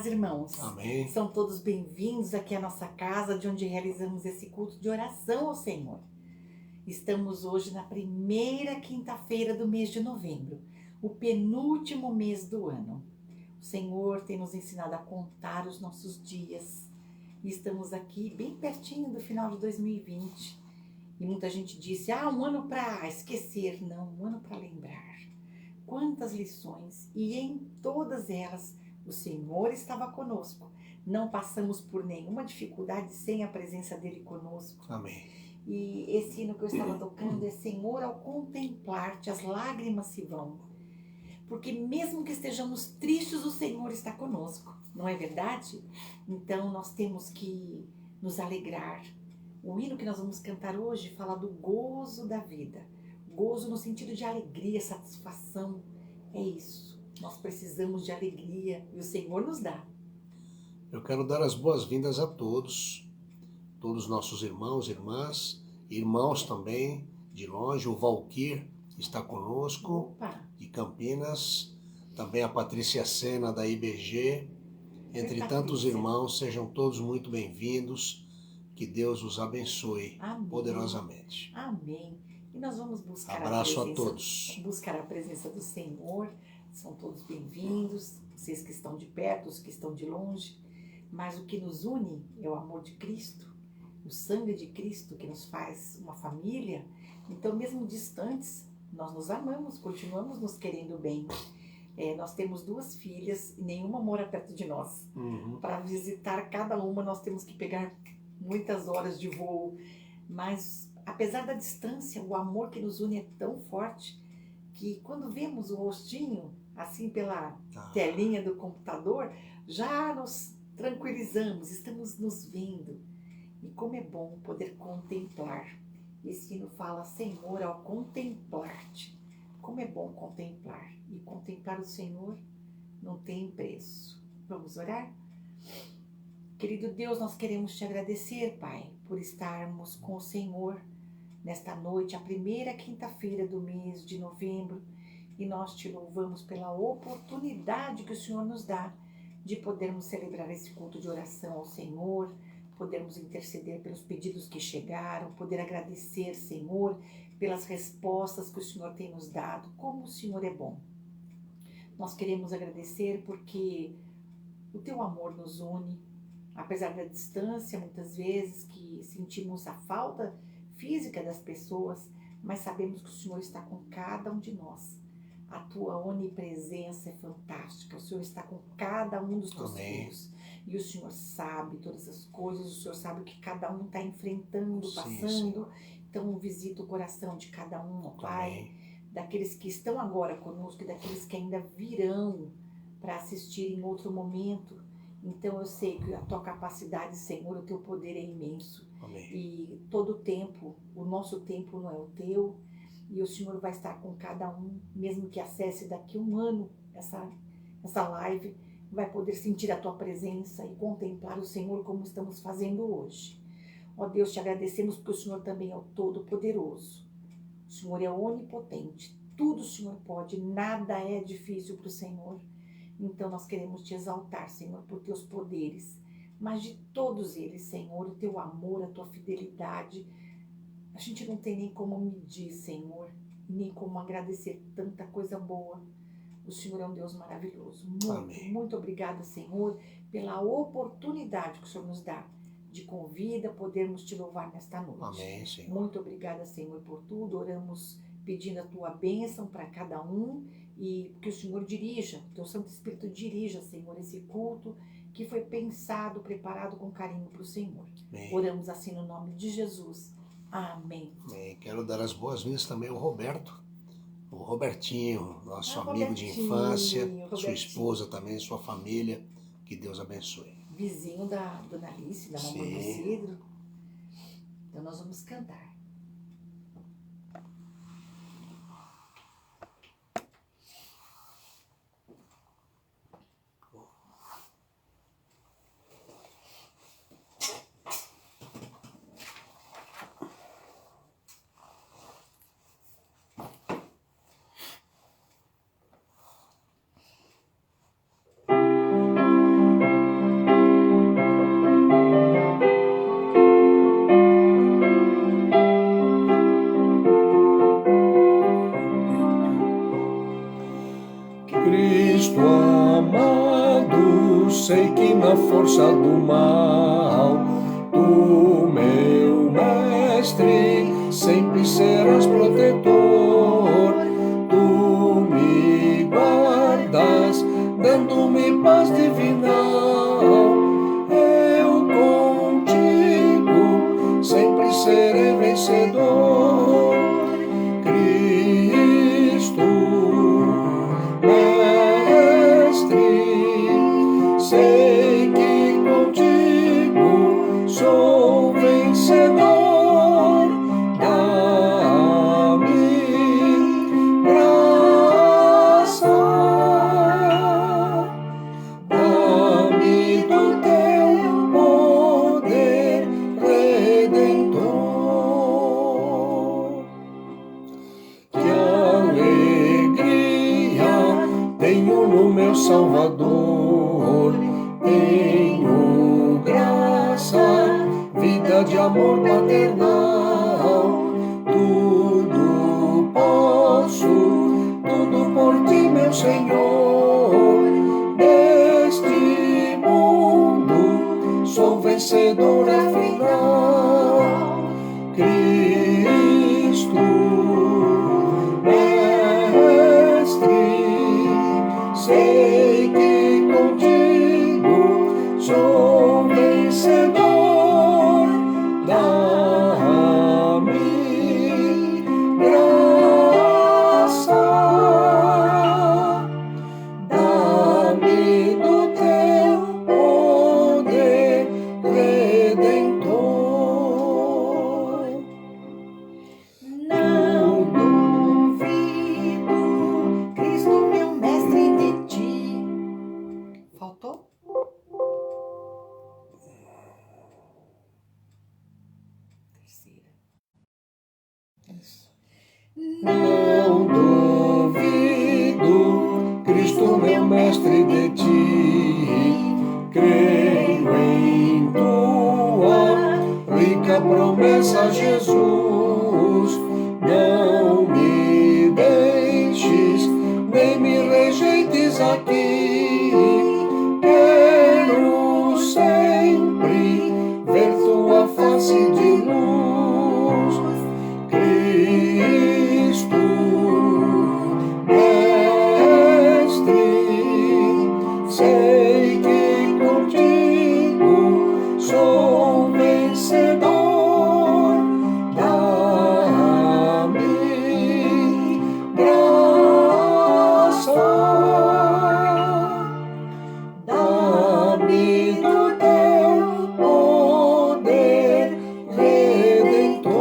paz, irmãos. Amém. São todos bem-vindos aqui à nossa casa, de onde realizamos esse culto de oração ao Senhor. Estamos hoje na primeira quinta-feira do mês de novembro, o penúltimo mês do ano. O Senhor tem nos ensinado a contar os nossos dias. E estamos aqui bem pertinho do final de 2020. E muita gente disse, um ano para esquecer. Não, um ano para lembrar. Quantas lições, e em todas elas o Senhor estava conosco. Não passamos por nenhuma dificuldade sem a presença dele conosco. Amém. E esse hino que eu estava tocando é Senhor, ao contemplar-te, as lágrimas se vão. Porque mesmo que estejamos tristes, o Senhor está conosco. Não é verdade? Então nós temos que nos alegrar. O hino que nós vamos cantar hoje fala do gozo da vida. Gozo no sentido de alegria, satisfação. É isso. Nós precisamos de alegria e o Senhor nos dá. Eu quero dar as boas-vindas a todos os nossos irmãos, irmãs, irmãos também, de longe. O Valquir está conosco, Opa. de Campinas. Também a Patrícia Sena, da IBG. Entre tantos irmãos, sejam todos muito bem-vindos. Que Deus os abençoe. Amém. Poderosamente. Amém. E nós vamos buscar Abraço a todos. Buscar a presença do Senhor. São todos bem-vindos, vocês que estão de perto, os que estão de longe. Mas o que nos une é o amor de Cristo, o sangue de Cristo que nos faz uma família. Então, mesmo distantes, nós nos amamos, continuamos nos querendo bem. Nós temos 2 filhas e nenhuma mora perto de nós. Para visitar cada uma, nós temos que pegar muitas horas de voo. Mas, apesar da distância, o amor que nos une é tão forte que quando vemos o rostinho, assim pela telinha do computador, já nos tranquilizamos, estamos nos vendo. E como é bom poder contemplar. Esse hino fala, Senhor, ao contemplar-te. Como é bom contemplar. E contemplar o Senhor não tem preço. Vamos orar? Querido Deus, nós queremos te agradecer, Pai, por estarmos com o Senhor nesta noite, a primeira quinta-feira do mês de novembro, e nós te louvamos pela oportunidade que o Senhor nos dá de podermos celebrar esse culto de oração ao Senhor, podermos interceder pelos pedidos que chegaram, poder agradecer, Senhor, pelas respostas que o Senhor tem nos dado. Como o Senhor é bom. Nós queremos agradecer porque o teu amor nos une, apesar da distância, muitas vezes que sentimos a falta física das pessoas, mas sabemos que o Senhor está com cada um de nós. A tua onipresença é fantástica, o Senhor está com cada um dos teus filhos. E o Senhor sabe todas as coisas, o Senhor sabe o que cada um está enfrentando, passando. Então visita o coração de cada um, ó Pai, daqueles que estão agora conosco e daqueles que ainda virão para assistir em outro momento. Então eu sei que a tua capacidade, Senhor, o teu poder é imenso. Amém. E todo o tempo, o nosso tempo não é o teu, e o Senhor vai estar com cada um, mesmo que acesse daqui 1 ano essa live, vai poder sentir a tua presença e contemplar o Senhor como estamos fazendo hoje. Ó Deus, te agradecemos porque o Senhor também é o Todo-Poderoso. O Senhor é onipotente, tudo o Senhor pode, nada é difícil para o Senhor. Então nós queremos te exaltar, Senhor, por teus poderes, mas de todos eles, Senhor, o teu amor, a tua fidelidade, a gente não tem nem como medir, Senhor, nem como agradecer tanta coisa boa. O Senhor é um Deus maravilhoso. Muito obrigada, Senhor, pela oportunidade que o Senhor nos dá de convida, podermos te louvar nesta noite. Amém, Senhor. Muito obrigada, Senhor, por tudo. Oramos pedindo a tua bênção para cada um e que o Senhor dirija, que o Santo Espírito dirija, Senhor, esse culto que foi pensado, preparado com carinho para o Senhor. Amém. Oramos assim no nome de Jesus. Amém. Amém. Quero dar as boas-vindas também ao Roberto, o Robertinho, nosso amigo de Robertinho, infância, sua esposa também, sua família. Que Deus abençoe. Vizinho da Dona Alice, da mamãe do Cidro. Então nós vamos cantar. sei que na força do mal, tu, meu mestre, sempre serás protetor. Tu me guardas, dando-me paz divinal. Eu contigo sempre serei vencedor. Cristo, sei que contigo sou vencedor. Dá-me graça, dá-me do teu poder redentor. Que alegria tenho no meu Salvador. Tenho graça, vida de amor paternal. Tudo posso, tudo por ti, meu Senhor. Deste mundo sou vencedor afinal. Cristo, sei que contigo sou vencedor. Dá-me graça, dá-me do teu poder redentor. Não duvido, Cristo, meu mestre, de ti. Faltou? Terceira. Isso. Não duvido, Cristo, meu mestre, de ti. Creio em tua rica promessa, Jesus. Não me deixes, nem me rejeites aqui. Quero sempre ver tua face de luz. Cristo, mestre, sei que contigo sou vencedor. Dá-me graça, dá-me do teu poder redentor.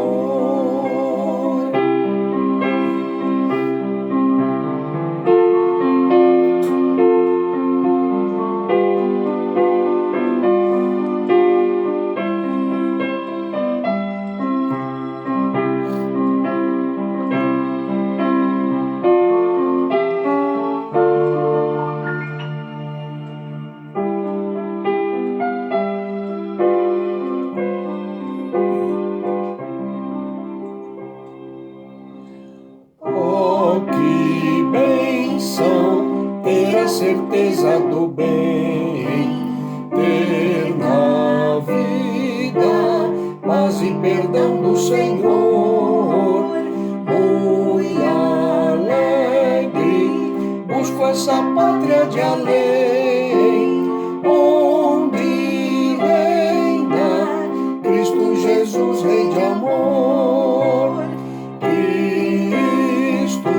Oh, que bênção ter a certeza do bem, ter na vida paz e perdão do Senhor. Muito alegre busco essa pátria de além, onde reina Cristo Jesus, Rei de amor. Cristo,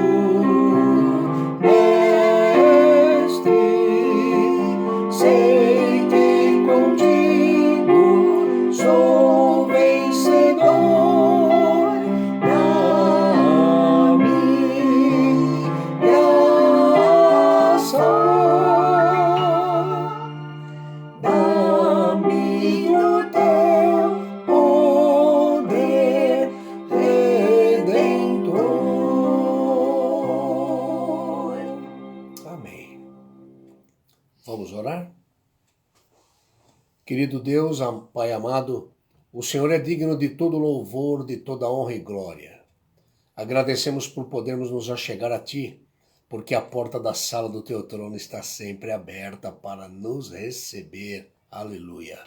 mestre, sei que contigo sou vencedor. Dá-me graça, dá-me do teu poder redentor. Amém. Vamos orar? Querido Deus, Pai amado, o Senhor é digno de todo louvor, de toda honra e glória. Agradecemos por podermos nos achegar a Ti, porque a porta da sala do teu trono está sempre aberta para nos receber. Aleluia.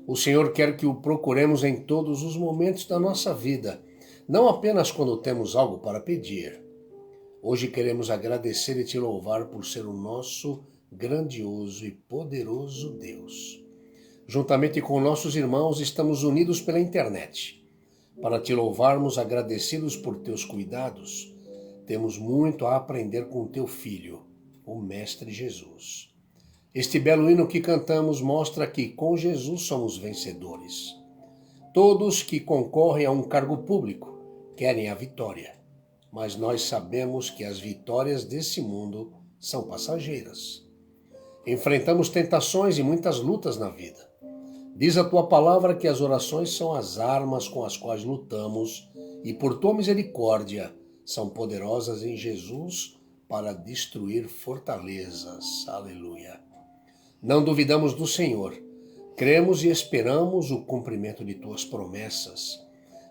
O Senhor quer que o procuremos em todos os momentos da nossa vida, não apenas quando temos algo para pedir. Hoje queremos agradecer e te louvar por ser o nosso grandioso e poderoso Deus. Juntamente com nossos irmãos, estamos unidos pela internet. Para te louvarmos, agradecidos por teus cuidados, temos muito a aprender com teu Filho, o Mestre Jesus. Este belo hino que cantamos mostra que com Jesus somos vencedores. Todos que concorrem a um cargo público querem a vitória, mas nós sabemos que as vitórias desse mundo são passageiras. Enfrentamos tentações e muitas lutas na vida. Diz a tua palavra que as orações são as armas com as quais lutamos e por tua misericórdia são poderosas em Jesus para destruir fortalezas. Aleluia. Não duvidamos do Senhor. Cremos e esperamos o cumprimento de tuas promessas.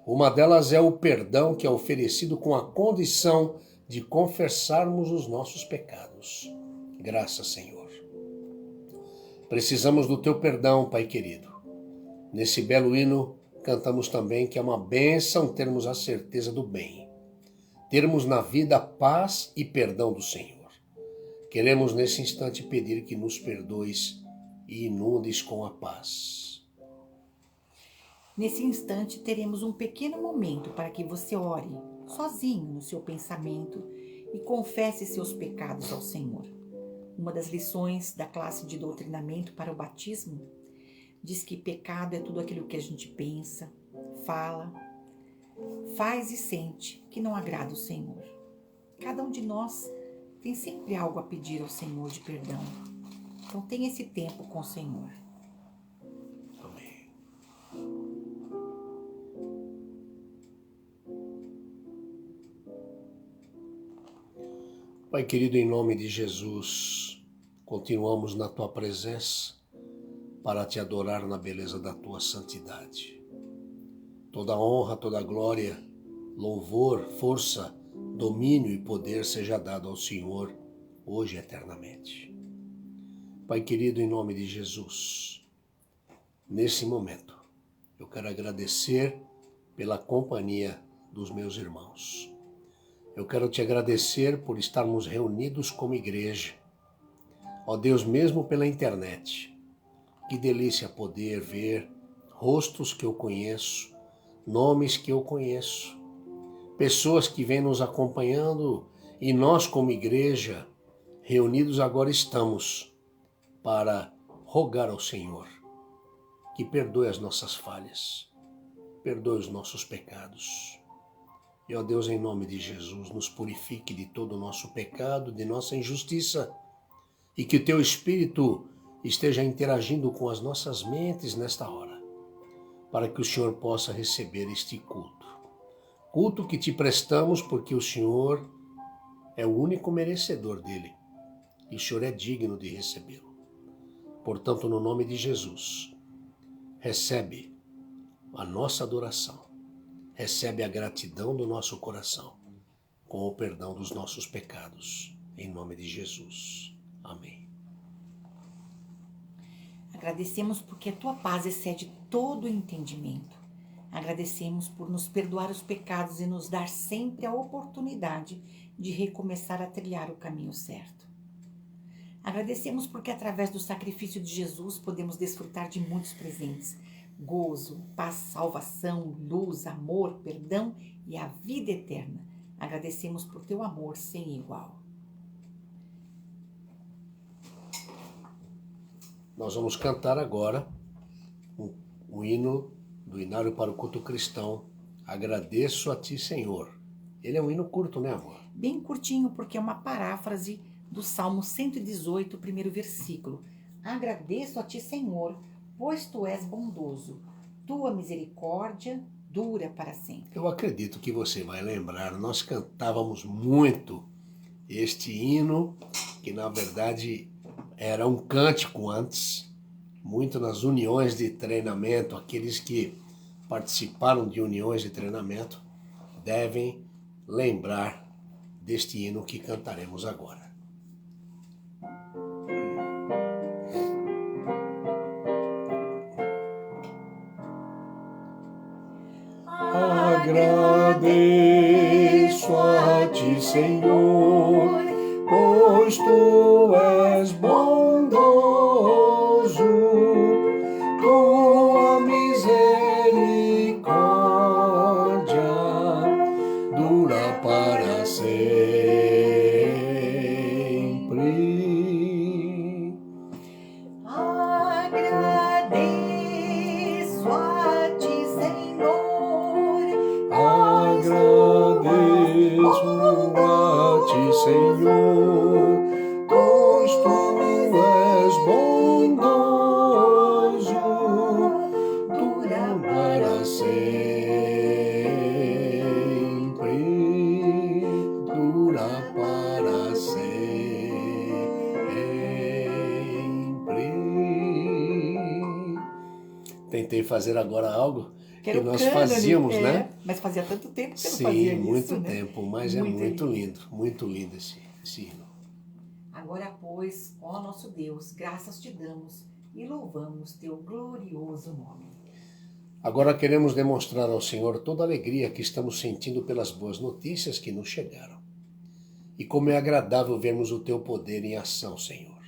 Uma delas é o perdão que é oferecido com a condição de confessarmos os nossos pecados. Graças, Senhor. Precisamos do teu perdão, Pai querido. Nesse belo hino, cantamos também que é uma bênção termos a certeza do bem. Termos na vida a paz e perdão do Senhor. Queremos nesse instante pedir que nos perdoes e inundes com a paz. Nesse instante teremos um pequeno momento para que você ore sozinho no seu pensamento e confesse seus pecados ao Senhor. Uma das lições da classe de doutrinamento para o batismo diz que pecado é tudo aquilo que a gente pensa, fala, faz e sente que não agrada o Senhor. Cada um de nós tem sempre algo a pedir ao Senhor de perdão. Então tenha esse tempo com o Senhor. Amém. Pai querido, em nome de Jesus, continuamos na tua presença para te adorar na beleza da tua santidade. Toda honra, toda glória, louvor, força, domínio e poder seja dado ao Senhor, hoje e eternamente. Pai querido, em nome de Jesus, nesse momento, eu quero agradecer pela companhia dos meus irmãos. Eu quero te agradecer por estarmos reunidos como igreja. Ó Deus, mesmo pela internet, que delícia poder ver rostos que eu conheço, nomes que eu conheço, pessoas que vêm nos acompanhando e nós como igreja, reunidos agora estamos para rogar ao Senhor que perdoe as nossas falhas, perdoe os nossos pecados. E ó Deus, em nome de Jesus, nos purifique de todo o nosso pecado, de nossa injustiça, e que o teu Espírito esteja interagindo com as nossas mentes nesta hora, para que o Senhor possa receber este culto. Culto que te prestamos porque o Senhor é o único merecedor dele, e o Senhor é digno de recebê-lo. Portanto, no nome de Jesus, recebe a nossa adoração, recebe a gratidão do nosso coração, com o perdão dos nossos pecados, em nome de Jesus. Amém. Agradecemos porque a tua paz excede todo o entendimento. Agradecemos por nos perdoar os pecados e nos dar sempre a oportunidade de recomeçar a trilhar o caminho certo. Agradecemos porque através do sacrifício de Jesus podemos desfrutar de muitos presentes: gozo, paz, salvação, luz, amor, perdão e a vida eterna. Agradecemos por teu amor sem igual. Nós vamos cantar agora o hino do Inário para o Culto Cristão, Agradeço a Ti, Senhor. Ele é um hino curto, né, amor? Bem curtinho, porque é uma paráfrase do Salmo 118, primeiro versículo. Agradeço a Ti, Senhor, pois Tu és bondoso. Tua misericórdia dura para sempre. Eu acredito que você vai lembrar, nós cantávamos muito este hino, que na verdade era um cântico antes, muito nas uniões de treinamento. Aqueles que participaram de uniões de treinamento devem lembrar deste hino que cantaremos agora. Agradeço a ti, Senhor, pois tu és bondoso, tua misericórdia dura para sempre. Agradeço a ti, Senhor. Agradeço a ti, Senhor, pois tu és bondoso, dura para sempre, dura para sempre. Tentei fazer agora algo Que que era o nós cânone, fazíamos, né? Mas fazia tanto tempo que você não Sim, fazia isso, muito né? tempo, mas é Muito muito lindo esse hino. Agora, pois, ó nosso Deus, graças te damos e louvamos teu glorioso nome. Agora queremos demonstrar ao Senhor toda a alegria que estamos sentindo pelas boas notícias que nos chegaram. E como é agradável vermos o teu poder em ação, Senhor.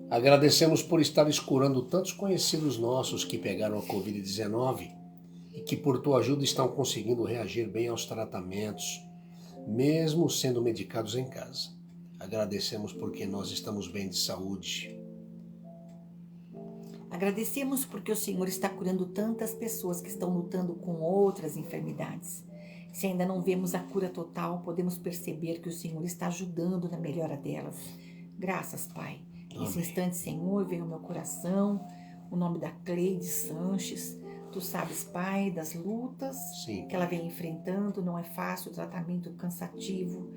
Agradecemos por estares curando tantos conhecidos nossos que pegaram a Covid-19 e que por tua ajuda estão conseguindo reagir bem aos tratamentos, mesmo sendo medicados em casa. Agradecemos porque nós estamos bem de saúde. Agradecemos porque o Senhor está curando tantas pessoas que estão lutando com outras enfermidades. Se ainda não vemos a cura total, podemos perceber que o Senhor está ajudando na melhora delas. Graças, Pai. Nesse instante, Senhor, veio ao meu coração o nome da Cleide Sanches. Tu sabes, Pai, das lutas Sim. que ela vem enfrentando. Não é fácil, o tratamento cansativo,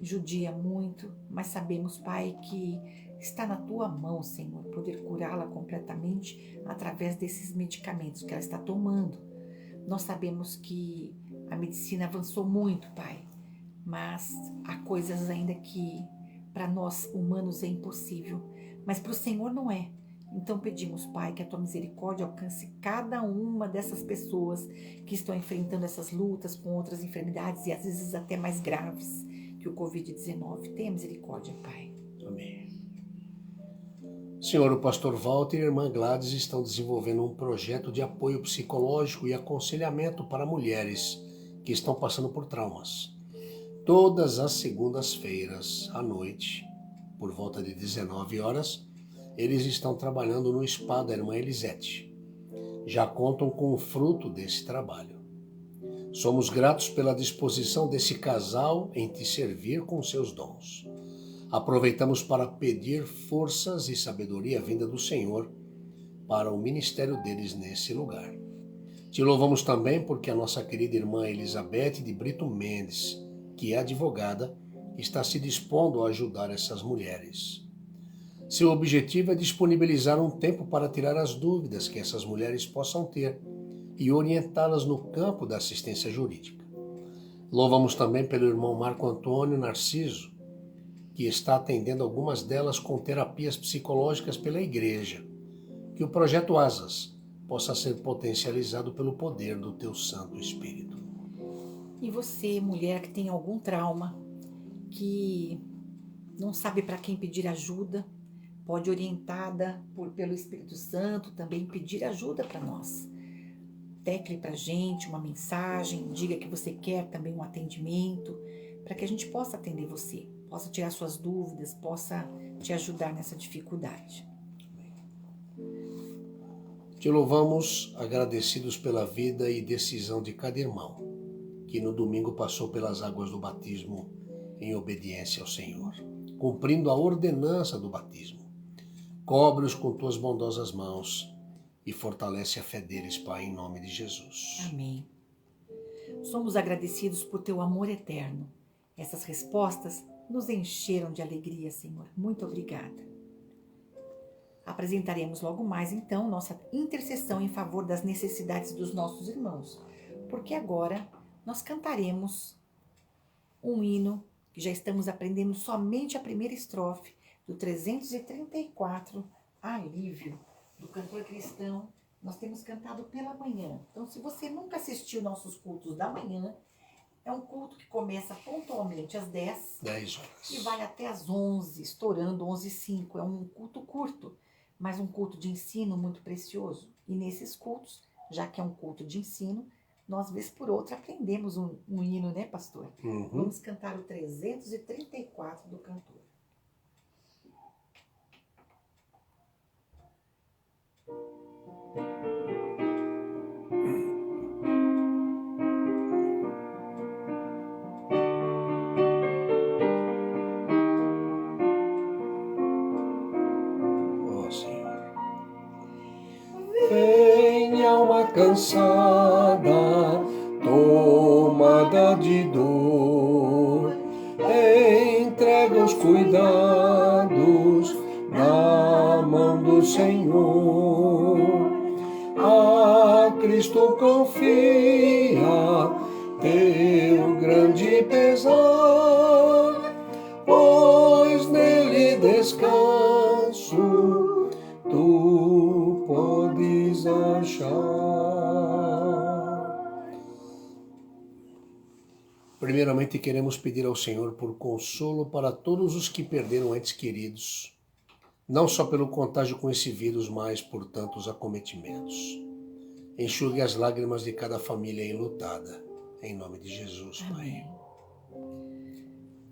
judia muito, mas sabemos, Pai, que está na tua mão, Senhor, poder curá-la completamente através desses medicamentos que ela está tomando. Nós sabemos que a medicina avançou muito, Pai, mas há coisas ainda que para nós humanos é impossível, mas para o Senhor não é. Então pedimos, Pai, que a tua misericórdia alcance cada uma dessas pessoas que estão enfrentando essas lutas com outras enfermidades e às vezes até mais graves que o Covid-19. Tenha misericórdia, Pai. Amém. Senhor, o pastor Walter e a irmã Gladys estão desenvolvendo um projeto de apoio psicológico e aconselhamento para mulheres que estão passando por traumas. Todas as segundas-feiras à noite, por volta de 19 horas, eles estão trabalhando no spa da irmã Elisete. Já contam com o fruto desse trabalho. Somos gratos pela disposição desse casal em te servir com seus dons. Aproveitamos para pedir forças e sabedoria vinda do Senhor para o ministério deles nesse lugar. Te louvamos também porque a nossa querida irmã Elizabeth de Brito Mendes, que é advogada, está se dispondo a ajudar essas mulheres. Seu objetivo é disponibilizar um tempo para tirar as dúvidas que essas mulheres possam ter e orientá-las no campo da assistência jurídica. Louvamos também pelo irmão Marco Antônio Narciso, que está atendendo algumas delas com terapias psicológicas pela igreja. Que o projeto Asas possa ser potencializado pelo poder do teu Santo Espírito. E você, mulher que tem algum trauma, que não sabe para quem pedir ajuda, pode, orientada pelo Espírito Santo, também pedir ajuda para nós. Tecle para a gente uma mensagem, diga que você quer também um atendimento, para que a gente possa atender você, possa tirar suas dúvidas, possa te ajudar nessa dificuldade. Te louvamos, agradecidos pela vida e decisão de cada irmão, que no domingo passou pelas águas do batismo em obediência ao Senhor, cumprindo a ordenança do batismo. Cobre-os com tuas bondosas mãos e fortalece a fé deles, Pai, em nome de Jesus. Amém. Somos agradecidos por teu amor eterno. Essas respostas nos encheram de alegria, Senhor. Muito obrigada. Apresentaremos logo mais, então, nossa intercessão em favor das necessidades dos nossos irmãos, porque agora nós cantaremos um hino que já estamos aprendendo somente a primeira estrofe do 334, Alívio, do cantor cristão. Nós temos cantado pela manhã. Então, se você nunca assistiu nossos cultos da manhã, é um culto que começa pontualmente às 10 horas. E vai até às 11, estourando 11h05. É um culto curto, mas um culto de ensino muito precioso. E nesses cultos, já que é um culto de ensino, nós, vez por outra, aprendemos um hino, né, pastor? Uhum. Vamos cantar o 334 do cantor. Ó Senhor. Vem alma cansada, tomada de dor, entrega os cuidados na mão do Senhor. A Cristo confia teu grande pesar, pois nele descanso tu podes achar. Primeiramente, queremos pedir ao Senhor por consolo para todos os que perderam entes queridos, não só pelo contágio com esse vírus, mas por tantos acometimentos. Enxugue as lágrimas de cada família enlutada. Em nome de Jesus, Pai. Amém.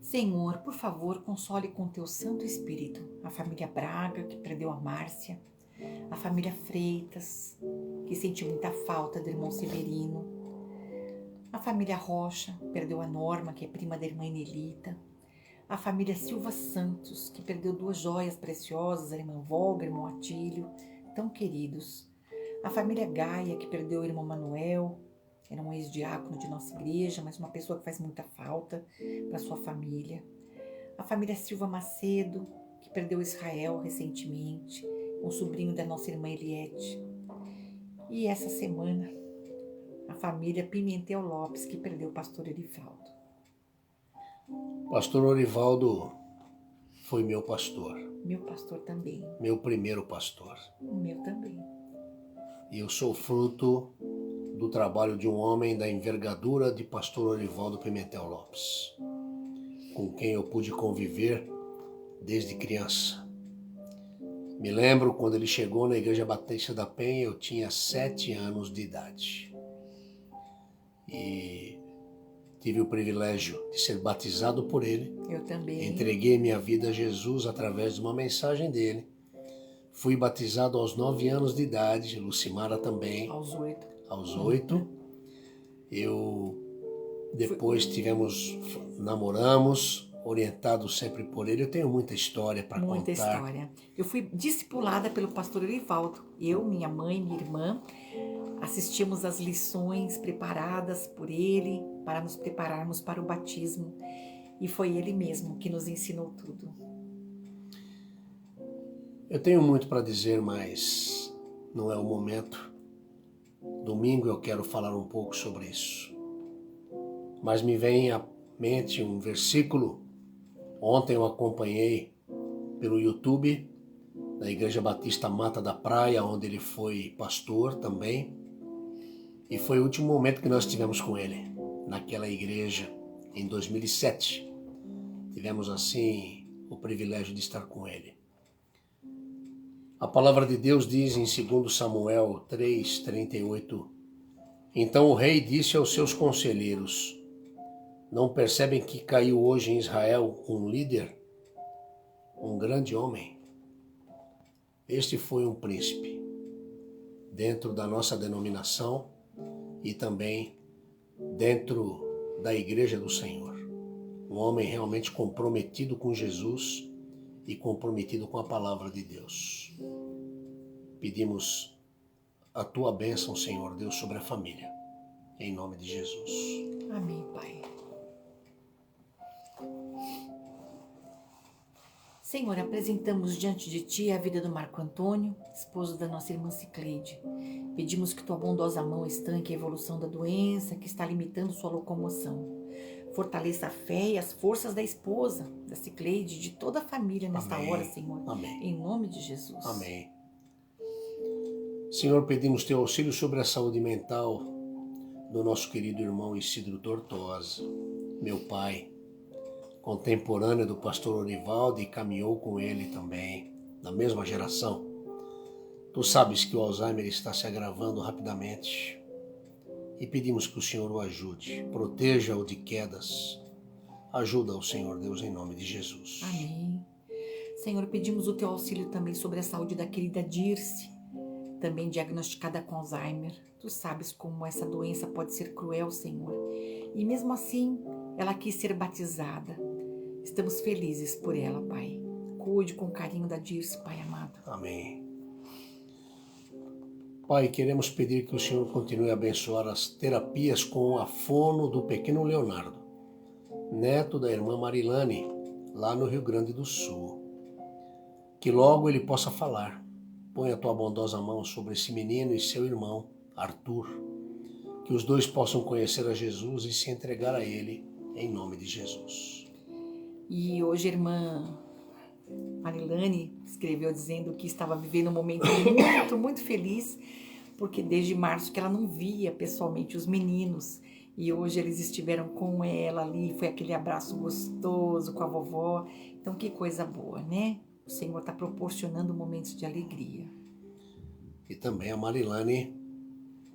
Senhor, por favor, console com teu Santo Espírito a família Braga, que perdeu a Márcia, a família Freitas, que sentiu muita falta do irmão Severino, a família Rocha, perdeu a Norma, que é prima da irmã Enelita, a família Silva Santos, que perdeu 2 joias preciosas, a irmã Volga, o irmão Atílio, tão queridos, a família Gaia, que perdeu o irmão Manuel, era um ex-diácono de nossa igreja, mas uma pessoa que faz muita falta para sua família. A família Silva Macedo, que perdeu Israel recentemente, um sobrinho da nossa irmã Eliette. E essa semana, a família Pimentel Lopes, que perdeu o pastor Orivaldo. Pastor Orivaldo foi meu pastor. Meu pastor também. Meu primeiro pastor. O meu também. E eu sou fruto do trabalho de um homem da envergadura de pastor Orivaldo Pimentel Lopes, com quem eu pude conviver desde criança. Me lembro quando ele chegou na Igreja Batista da Penha, eu tinha 7 anos de idade. E tive o privilégio de ser batizado por ele. Eu também. Entreguei minha vida a Jesus através de uma mensagem dele. Fui batizado aos 9 anos de idade, Lucimara também. Aos 8. Aos 8. Eu depois namoramos, orientados sempre por ele. Eu tenho muita história para contar. Muita história. Eu fui discipulada pelo pastor Orivaldo. Eu, minha mãe, minha irmã, assistimos às lições preparadas por ele para nos prepararmos para o batismo. E foi ele mesmo que nos ensinou tudo. Eu tenho muito para dizer, mas não é o momento. Domingo eu quero falar um pouco sobre isso. Mas me vem à mente um versículo. Ontem eu acompanhei pelo YouTube da Igreja Batista Mata da Praia, onde ele foi pastor também. E foi o último momento que nós tivemos com ele, naquela igreja, em 2007. Tivemos, assim, o privilégio de estar com ele. A palavra de Deus diz em 2 Samuel 3:38, então o rei disse aos seus conselheiros, não percebem que caiu hoje em Israel um líder, um grande homem? Este foi um príncipe, dentro da nossa denominação e também dentro da igreja do Senhor. Um homem realmente comprometido com Jesus e comprometido com a palavra de Deus. Pedimos a tua bênção, Senhor Deus, sobre a família, em nome de Jesus. Amém, Pai. Senhor, apresentamos diante de Ti a vida do Marco Antônio, esposo da nossa irmã Cicleide. Pedimos que Tua bondosa mão estanque a evolução da doença que está limitando sua locomoção. Fortaleça a fé e as forças da esposa, da Cicleide, de toda a família nesta Amém. hora, Senhor. Amém. Em nome de Jesus. Amém. Senhor, pedimos teu auxílio sobre a saúde mental do nosso querido irmão Isidro Tortosa, meu pai, contemporâneo do pastor Orivaldo e caminhou com ele também, da mesma geração. Tu sabes que o Alzheimer está se agravando rapidamente e pedimos que o Senhor o ajude, proteja-o de quedas. Ajuda o Senhor Deus em nome de Jesus. Amém. Senhor, pedimos o teu auxílio também sobre a saúde da querida Dirce, também diagnosticada com Alzheimer. Tu sabes como essa doença pode ser cruel, Senhor. E mesmo assim, ela quis ser batizada. Estamos felizes por ela, Pai. Cuide com carinho da Dirce, Pai amado. Amém. Pai, queremos pedir que o Senhor continue a abençoar as terapias com a fono do pequeno Leonardo, neto da irmã Marilane, lá no Rio Grande do Sul. Que logo ele possa falar. Põe a tua bondosa mão sobre esse menino e seu irmão, Arthur. Que os dois possam conhecer a Jesus e se entregar a ele, em nome de Jesus. E hoje a irmã Marilane escreveu dizendo que estava vivendo um momento muito feliz, porque desde março que ela não via pessoalmente os meninos. E hoje eles estiveram com ela ali, foi aquele abraço gostoso com a vovó. Então que coisa boa, né? O Senhor está proporcionando momentos de alegria. E também a Marilane,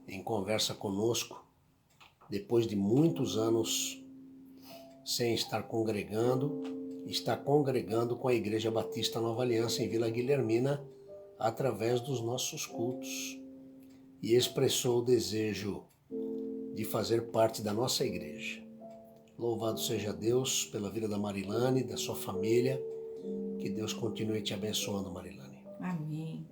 em conversa conosco, depois de muitos anos sem estar congregando, está congregando com a Igreja Batista Nova Aliança em Vila Guilhermina através dos nossos cultos e expressou o desejo de fazer parte da nossa igreja. Louvado seja Deus pela vida da Marilane, da sua família. Que Deus continue te abençoando, Marilane. Amém.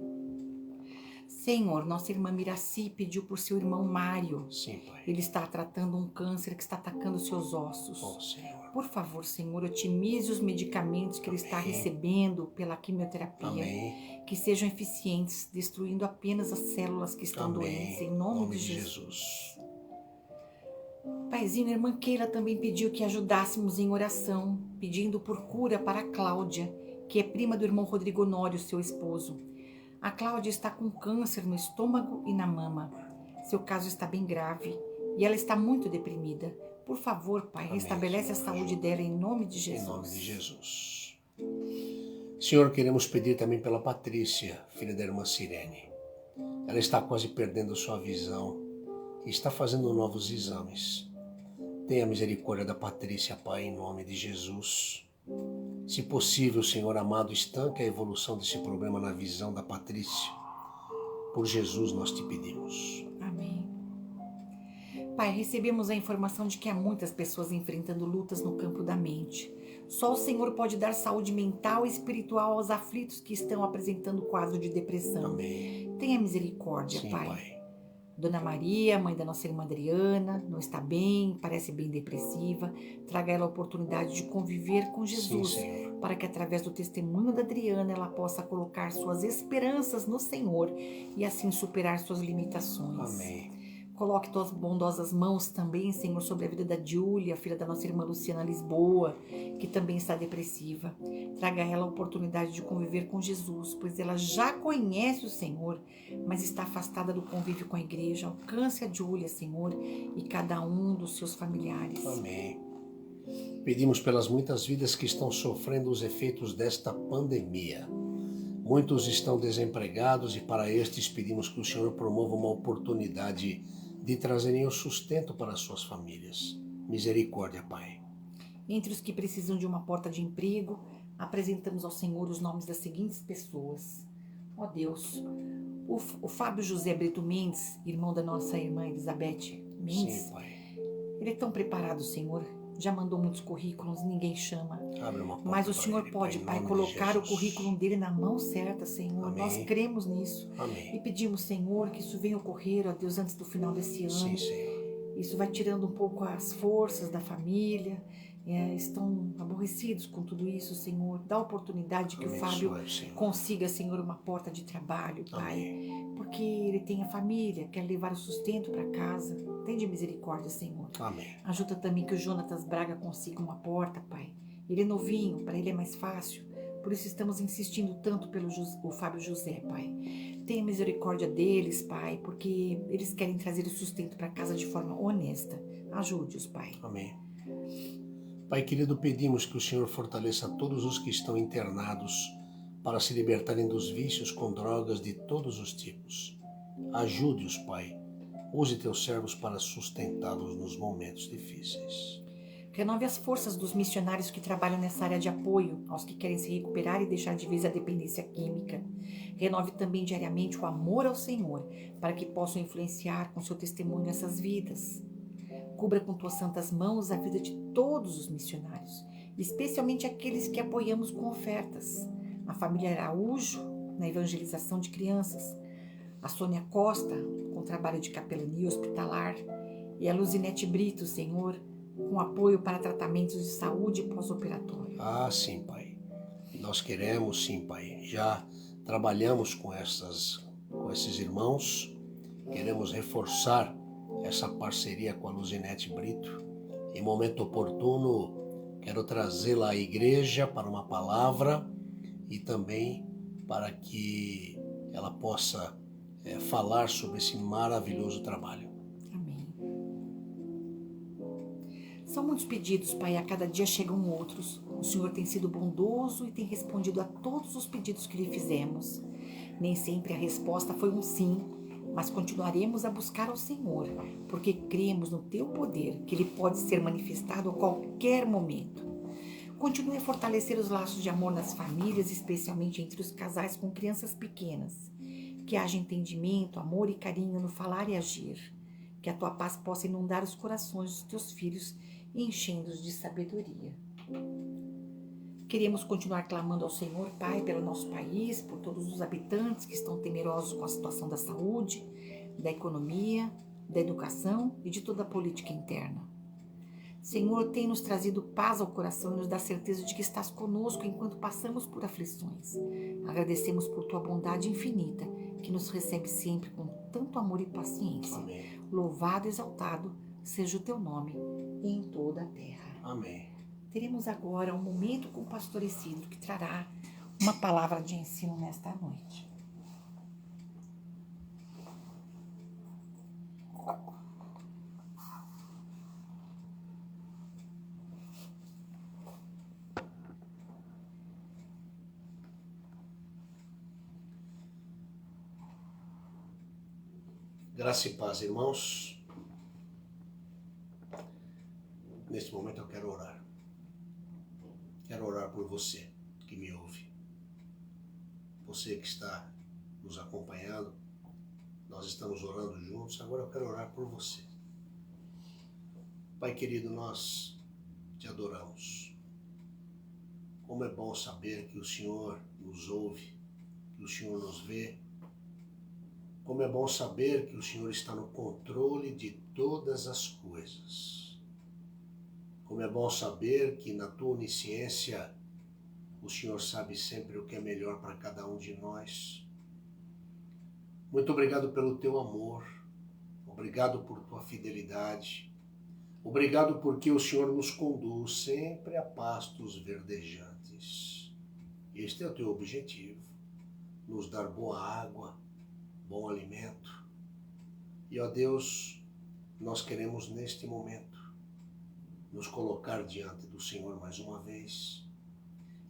Senhor, nossa irmã Miraci pediu por seu irmão Mário. Sim, Pai. Ele está tratando um câncer que está atacando seus ossos. Oh, Senhor. Por favor, Senhor, otimize os medicamentos que ele está recebendo pela quimioterapia. Amém. Que sejam eficientes, destruindo apenas as células que estão doentes, em nome de Jesus. Paizinho, a irmã Keila também pediu que ajudássemos em oração, pedindo por cura para a Cláudia, que é prima do irmão Rodrigo Honório, seu esposo. A Cláudia está com câncer no estômago e na mama. Seu caso está bem grave e ela está muito deprimida. Por favor, Pai, restabelece a saúde dela em nome de Jesus. Em nome de Jesus. Senhor, queremos pedir também pela Patrícia, filha da irmã Sirene. Ela está quase perdendo sua visão e está fazendo novos exames. Tenha misericórdia da Patrícia, Pai, em nome de Jesus. Se possível, Senhor amado, estanque a evolução desse problema na visão da Patrícia. Por Jesus nós te pedimos. Amém. Pai, recebemos a informação de que há muitas pessoas enfrentando lutas no campo da mente. Só o Senhor pode dar saúde mental e espiritual aos aflitos que estão apresentando quadro de depressão. Amém. Tenha misericórdia, Sim, Pai. Dona Maria, mãe da nossa irmã Adriana, não está bem, parece bem depressiva. Traga ela a oportunidade de conviver com Jesus, Sim, para que através do testemunho da Adriana ela possa colocar suas esperanças no Senhor e assim superar suas limitações. Amém. Coloque tuas bondosas mãos também, Senhor, sobre a vida da Júlia, filha da nossa irmã Luciana Lisboa, que também está depressiva. Traga a ela a oportunidade de conviver com Jesus, pois ela já conhece o Senhor, mas está afastada do convívio com a igreja. Alcance a Júlia, Senhor, e cada um dos seus familiares. Amém. Pedimos pelas muitas vidas que estão sofrendo os efeitos desta pandemia. Muitos estão desempregados e para estes pedimos que o Senhor promova uma oportunidade de trazerem o sustento para as suas famílias. Misericórdia, Pai. Entre os que precisam de uma porta de emprego, apresentamos ao Senhor os nomes das seguintes pessoas. Ó Deus, o Fábio José Brito Mendes, irmão da nossa irmã Elizabeth Mendes. Sim, Pai. Ele é tão preparado, Senhor. Já mandou muitos currículos, ninguém chama. Abre uma porta. Mas o Senhor ele, pode, Pai, colocar o currículo dele na mão certa, Senhor. Amém. Nós cremos nisso. Amém. E pedimos, Senhor, que isso venha ocorrer, ó Deus, antes do final desse ano. Sim, Senhor. Isso vai tirando um pouco as forças da família. Estão aborrecidos com tudo isso, Senhor. Dá a oportunidade que o Fábio consiga, Senhor, uma porta de trabalho, Pai. Amém. porque ele tem a família, quer levar o sustento para casa. Tende misericórdia, Senhor. Amém. Ajuda também que o Jonatas Braga consiga uma porta, Pai. Ele é novinho, para ele é mais fácil. Por isso estamos insistindo tanto pelo o Fábio José, Pai. Tenha misericórdia deles, Pai, porque eles querem trazer o sustento para casa de forma honesta. Ajude-os, Pai. Amém. Pai querido, pedimos que o Senhor fortaleça todos os que estão internados para se libertarem dos vícios com drogas de todos os tipos. Ajude-os, Pai. Use teus servos para sustentá-los nos momentos difíceis. Renove as forças dos missionários que trabalham nessa área de apoio aos que querem se recuperar e deixar de vez a dependência química. Renove também diariamente o amor ao Senhor, para que possam influenciar com seu testemunho essas vidas. Cubra com tuas santas mãos a vida de todos os missionários, especialmente aqueles que apoiamos com ofertas. A família Araújo, na evangelização de crianças. A Sônia Costa, com trabalho de capelania hospitalar. E a Luzinete Brito, Senhor, com apoio para tratamentos de saúde pós-operatório. Ah, sim, Pai. Nós queremos, sim, Pai. Já trabalhamos com esses irmãos. Queremos reforçar essa parceria com a Luzinete Brito. Em momento oportuno, quero trazê-la à igreja para uma palavra e também para que ela possa falar sobre esse maravilhoso trabalho. Amém. São muitos pedidos, Pai, a cada dia chegam outros. O Senhor tem sido bondoso e tem respondido a todos os pedidos que lhe fizemos. Nem sempre a resposta foi um sim, mas continuaremos a buscar ao Senhor, porque cremos no teu poder, que ele pode ser manifestado a qualquer momento. Continue a fortalecer os laços de amor nas famílias, especialmente entre os casais com crianças pequenas. Que haja entendimento, amor e carinho no falar e agir. Que a tua paz possa inundar os corações dos teus filhos, enchendo-os de sabedoria. Queremos continuar clamando ao Senhor, Pai, pelo nosso país, por todos os habitantes que estão temerosos com a situação da saúde, da economia, da educação e de toda a política interna. Senhor, tem nos trazido paz ao coração e nos dá certeza de que estás conosco enquanto passamos por aflições. Agradecemos por tua bondade infinita, que nos recebe sempre com tanto amor e paciência. Amém. Louvado e exaltado seja o teu nome em toda a terra. Amém. Teremos agora um momento com o pastor Isidro, que trará uma palavra de ensino nesta noite. Graça e paz, irmãos. Neste momento eu quero orar. Quero orar por você que me ouve. Você que está nos acompanhando. Nós estamos orando juntos. Agora eu quero orar por você. Pai querido, nós te adoramos. Como é bom saber que o Senhor nos ouve, que o Senhor nos vê. Como é bom saber que o Senhor está no controle de todas as coisas. Como é bom saber que na tua onisciência o Senhor sabe sempre o que é melhor para cada um de nós. Muito obrigado pelo teu amor. Obrigado por tua fidelidade. Obrigado porque o Senhor nos conduz sempre a pastos verdejantes. Este é o teu objetivo, nos dar boa água, bom alimento. E, ó Deus, nós queremos neste momento nos colocar diante do Senhor mais uma vez.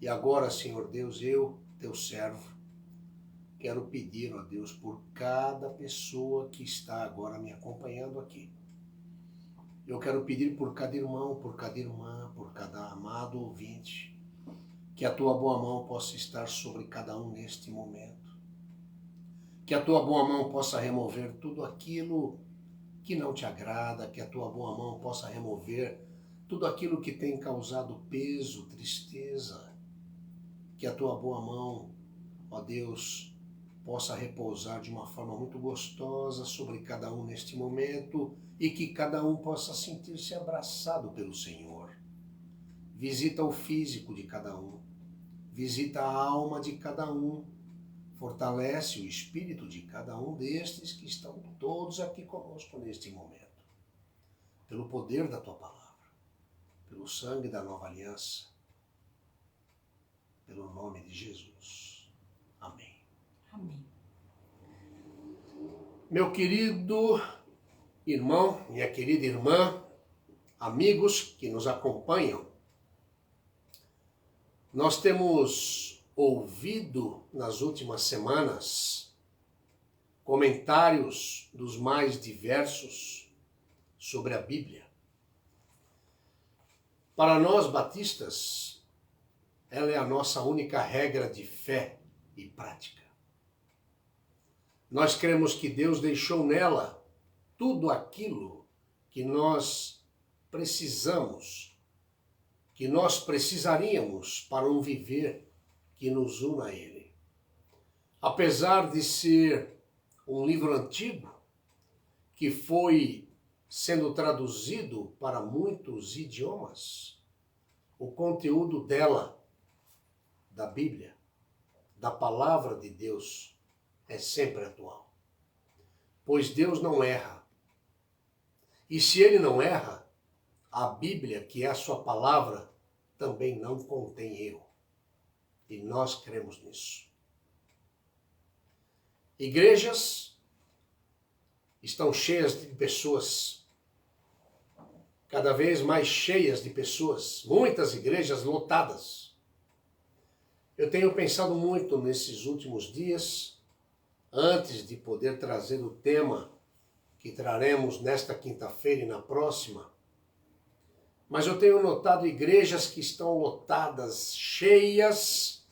E agora, Senhor Deus, eu, teu servo, quero pedir, ó Deus, por cada pessoa que está agora me acompanhando aqui. Eu quero pedir por cada irmão, por cada irmã, por cada amado ouvinte, que a tua boa mão possa estar sobre cada um neste momento. Que a tua boa mão possa remover tudo aquilo que não te agrada, que a tua boa mão possa remover tudo aquilo que tem causado peso, tristeza. Que a tua boa mão, ó Deus, possa repousar de uma forma muito gostosa sobre cada um neste momento e que cada um possa sentir-se abraçado pelo Senhor. Visita o físico de cada um, visita a alma de cada um, Fortalece o espírito de cada um destes que estão todos aqui conosco neste momento. Pelo poder da tua palavra, pelo sangue da nova aliança, pelo nome de Jesus. Amém. Amém. Meu querido irmão, minha querida irmã, amigos que nos acompanham, nós temos ouvido nas últimas semanas comentários dos mais diversos sobre a Bíblia. Para nós batistas, ela é a nossa única regra de fé e prática. Nós cremos que Deus deixou nela tudo aquilo que nós precisamos, que nós precisaríamos para um viver que nos una a Ele. Apesar de ser um livro antigo, que foi sendo traduzido para muitos idiomas, o conteúdo dela, da Bíblia, da palavra de Deus, é sempre atual. Pois Deus não erra. E se Ele não erra, a Bíblia, que é a sua palavra, também não contém erro. E nós cremos nisso. Igrejas estão cheias de pessoas, cada vez mais cheias de pessoas, muitas igrejas lotadas. Eu tenho pensado muito nesses últimos dias, antes de poder trazer o tema que traremos nesta quinta-feira e na próxima, mas eu tenho notado igrejas que estão lotadas, cheias,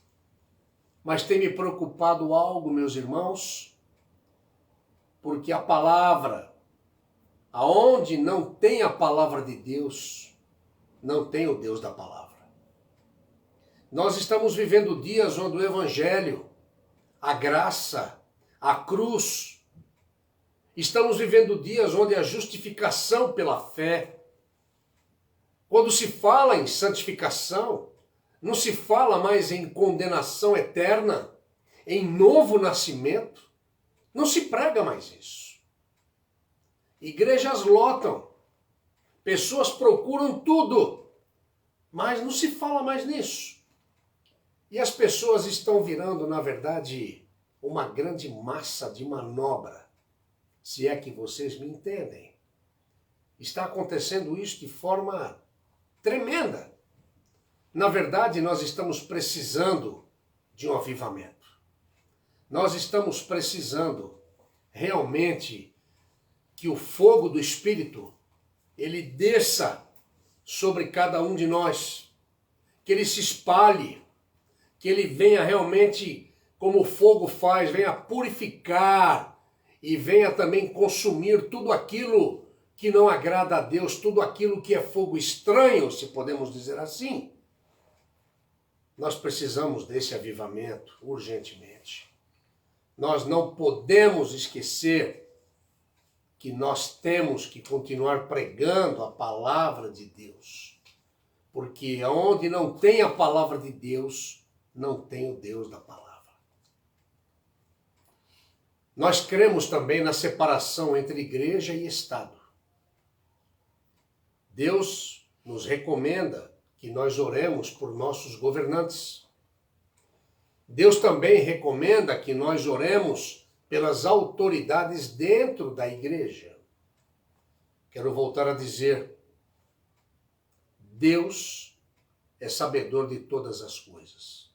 mas tem me preocupado algo, meus irmãos, porque a palavra, aonde não tem a palavra de Deus, não tem o Deus da palavra. Nós estamos vivendo dias onde o Evangelho, a graça, a cruz, estamos vivendo dias onde a justificação pela fé, quando se fala em santificação, não se fala mais em condenação eterna, em novo nascimento, não se prega mais isso. Igrejas lotam, pessoas procuram tudo, mas não se fala mais nisso. E as pessoas estão virando, na verdade, uma grande massa de manobra, se é que vocês me entendem. Está acontecendo isso de forma tremenda. Na verdade, nós estamos precisando de um avivamento. Nós estamos precisando realmente que o fogo do Espírito, ele desça sobre cada um de nós, que ele se espalhe, que ele venha realmente, como o fogo faz, venha purificar e venha também consumir tudo aquilo que não agrada a Deus, tudo aquilo que é fogo estranho, se podemos dizer assim. Nós precisamos desse avivamento urgentemente. Nós não podemos esquecer que nós temos que continuar pregando a palavra de Deus. Porque onde não tem a palavra de Deus, não tem o Deus da palavra. Nós cremos também na separação entre igreja e Estado. Deus nos recomenda que nós oremos por nossos governantes. Deus também recomenda que nós oremos pelas autoridades dentro da igreja. Quero voltar a dizer, Deus é sabedor de todas as coisas.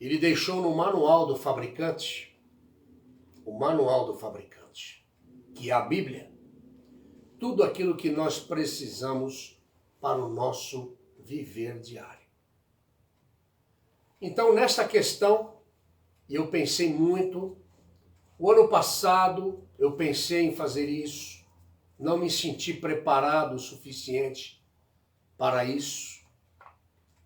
Ele deixou no manual do fabricante, que é a Bíblia, tudo aquilo que nós precisamos para o nosso viver diário. Então, nesta questão, eu pensei muito. O ano passado, eu pensei em fazer isso. Não me senti preparado o suficiente para isso.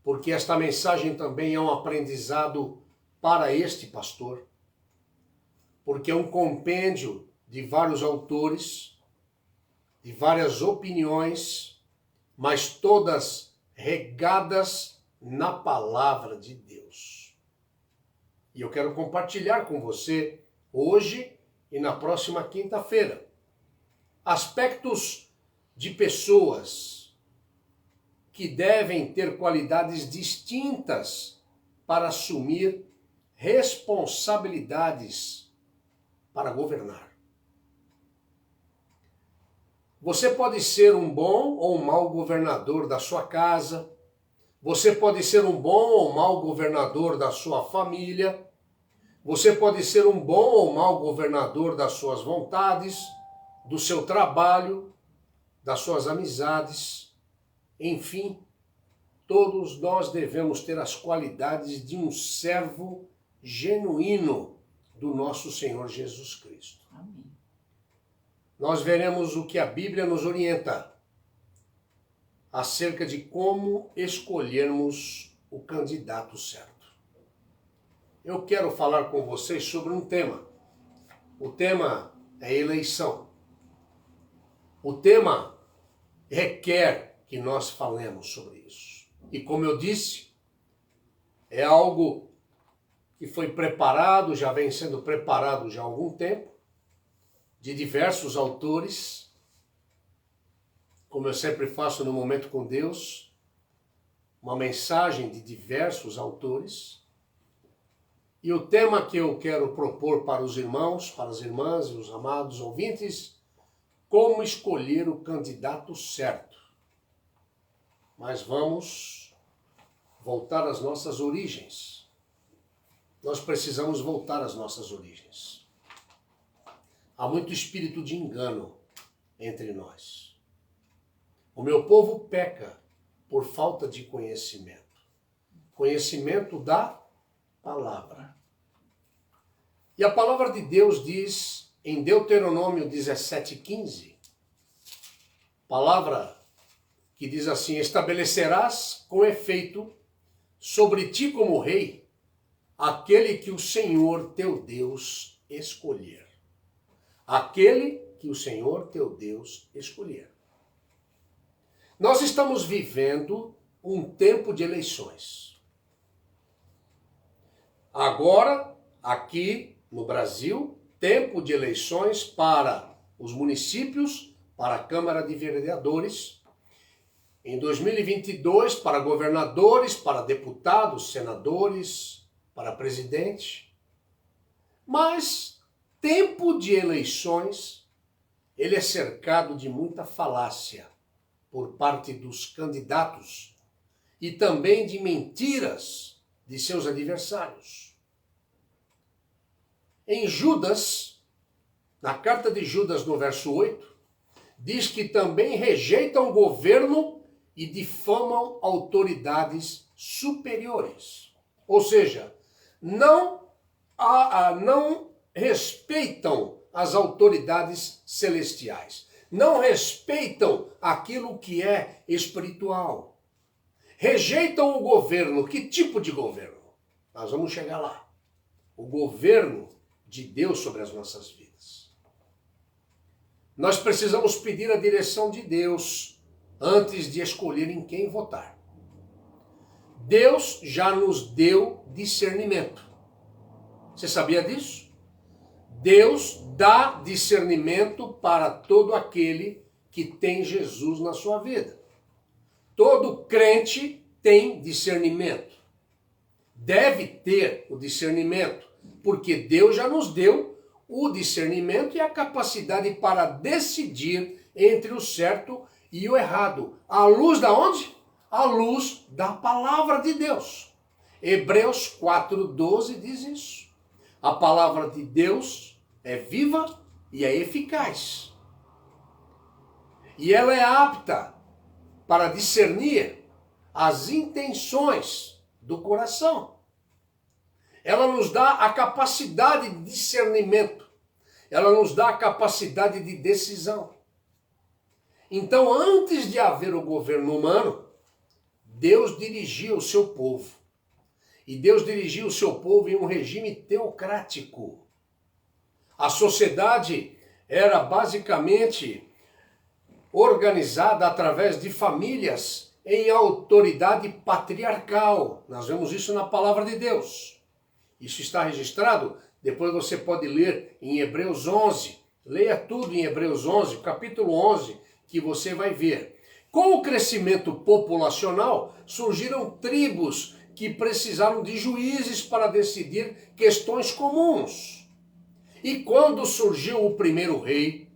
Porque esta mensagem também é um aprendizado para este pastor. Porque é um compêndio de vários autores, de várias opiniões, mas todas regadas na palavra de Deus. E eu quero compartilhar com você hoje e na próxima quinta-feira aspectos de pessoas que devem ter qualidades distintas para assumir responsabilidades para governar. Você pode ser um bom ou um mau governador da sua casa, você pode ser um bom ou mau governador da sua família, você pode ser um bom ou mau governador das suas vontades, do seu trabalho, das suas amizades, enfim, todos nós devemos ter as qualidades de um servo genuíno do nosso Senhor Jesus Cristo. Amém. Nós veremos o que a Bíblia nos orienta acerca de como escolhermos o candidato certo. Eu quero falar com vocês sobre um tema. O tema é eleição. O tema requer que nós falemos sobre isso. E como eu disse, é algo que foi preparado, já vem sendo preparado já há algum tempo, de diversos autores, como eu sempre faço no Momento com Deus, uma mensagem de diversos autores. E o tema que eu quero propor para os irmãos, para as irmãs e os amados ouvintes, como escolher o candidato certo. Mas vamos voltar às nossas origens. Nós precisamos voltar às nossas origens. Há muito espírito de engano entre nós. O meu povo peca por falta de conhecimento. Conhecimento da palavra. E a palavra de Deus diz em Deuteronômio 17:15, palavra que diz assim: estabelecerás com efeito sobre ti como rei aquele que o Senhor teu Deus escolher. Aquele que o Senhor teu Deus escolher. Nós estamos vivendo um tempo de eleições. Agora, aqui no Brasil, tempo de eleições para os municípios, para a Câmara de Vereadores. Em 2022, para governadores, para deputados, senadores, para presidente. Mas tempo de eleições, ele é cercado de muita falácia por parte dos candidatos e também de mentiras de seus adversários. Em Judas, na carta de Judas, no verso 8, diz que também rejeitam o governo e difamam autoridades superiores. Ou seja, não respeitam as autoridades celestiais. Não respeitam aquilo que é espiritual. Rejeitam o governo. Que tipo de governo? Nós vamos chegar lá. O governo de Deus sobre as nossas vidas. Nós precisamos pedir a direção de Deus antes de escolher em quem votar. Deus já nos deu discernimento. Você sabia disso? Deus dá discernimento para todo aquele que tem Jesus na sua vida. Todo crente tem discernimento. Deve ter o discernimento, porque Deus já nos deu o discernimento e a capacidade para decidir entre o certo e o errado. À luz da onde? À luz da palavra de Deus. Hebreus 4:12 diz isso. A palavra de Deus é viva e é eficaz. E ela é apta para discernir as intenções do coração. Ela nos dá a capacidade de discernimento. Ela nos dá a capacidade de decisão. Então, antes de haver o governo humano, Deus dirigia o seu povo. E Deus dirigia o seu povo em um regime teocrático. A sociedade era basicamente organizada através de famílias em autoridade patriarcal. Nós vemos isso na palavra de Deus. Isso está registrado, depois você pode ler em Hebreus 11. Leia tudo em Hebreus 11, capítulo 11, que você vai ver. Com o crescimento populacional, surgiram tribos que precisaram de juízes para decidir questões comuns. E quando surgiu o primeiro rei,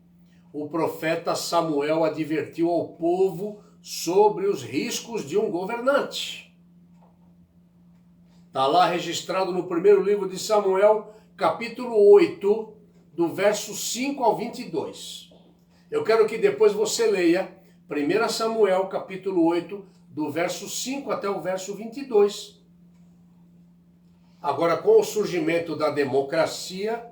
o profeta Samuel advertiu ao povo sobre os riscos de um governante. Está lá registrado no primeiro livro de Samuel, capítulo 8, do verso 5 ao 22. Eu quero que depois você leia 1 Samuel, capítulo 8, do verso 5 até o verso 22. Agora, com o surgimento da democracia,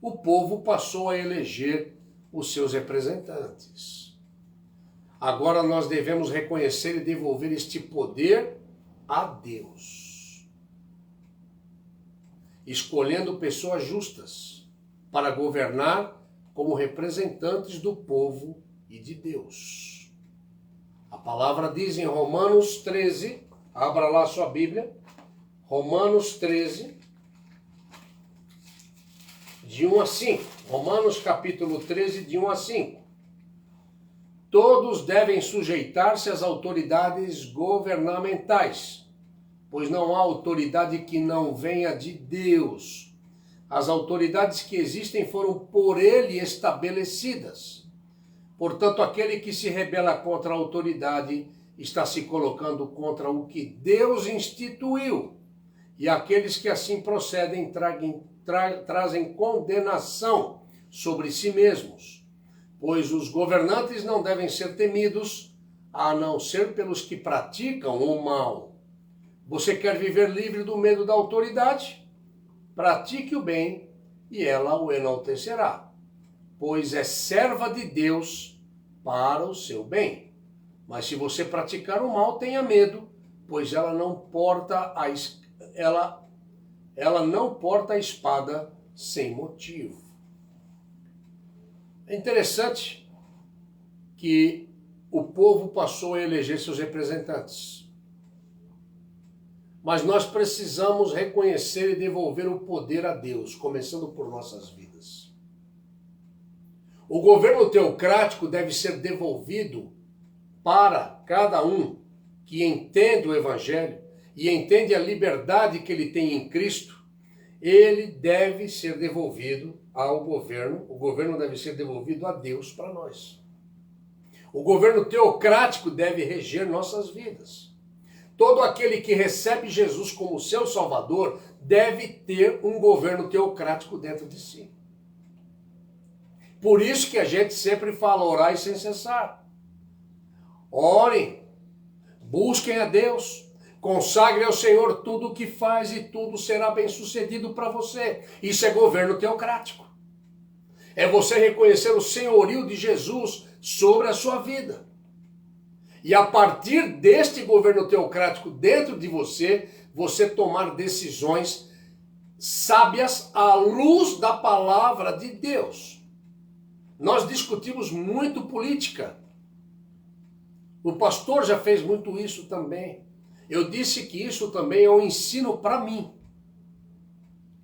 o povo passou a eleger os seus representantes. Agora nós devemos reconhecer e devolver este poder a Deus, escolhendo pessoas justas para governar como representantes do povo e de Deus. A palavra diz em Romanos 13, abra lá sua Bíblia, Romanos 13, de 1 a 5. Romanos capítulo 13, de 1 a 5. Todos devem sujeitar-se às autoridades governamentais, pois não há autoridade que não venha de Deus. As autoridades que existem foram por ele estabelecidas. Portanto, aquele que se rebela contra a autoridade está se colocando contra o que Deus instituiu. E aqueles que assim procedem trazem condenação sobre si mesmos, pois os governantes não devem ser temidos, a não ser pelos que praticam o mal. Você quer viver livre do medo da autoridade? Pratique o bem e ela o enaltecerá, pois é serva de Deus para o seu bem. Mas se você praticar o mal, tenha medo, pois ela não porta a espada sem motivo. É interessante que o povo passou a eleger seus representantes. Mas nós precisamos reconhecer e devolver o poder a Deus, começando por nossas vidas. O governo teocrático deve ser devolvido para cada um que entende o Evangelho e entende a liberdade que ele tem em Cristo. Ele deve ser devolvido ao governo, o governo deve ser devolvido a Deus para nós. O governo teocrático deve reger nossas vidas. Todo aquele que recebe Jesus como seu Salvador deve ter um governo teocrático dentro de si. Por isso que a gente sempre fala, orai sem cessar. Orem, busquem a Deus, consagre ao Senhor tudo o que faz e tudo será bem sucedido para você. Isso é governo teocrático. É você reconhecer o senhorio de Jesus sobre a sua vida. E a partir deste governo teocrático dentro de você, você tomar decisões sábias à luz da palavra de Deus. Nós discutimos muito política. O pastor já fez muito isso também. Eu disse que isso também é um ensino para mim.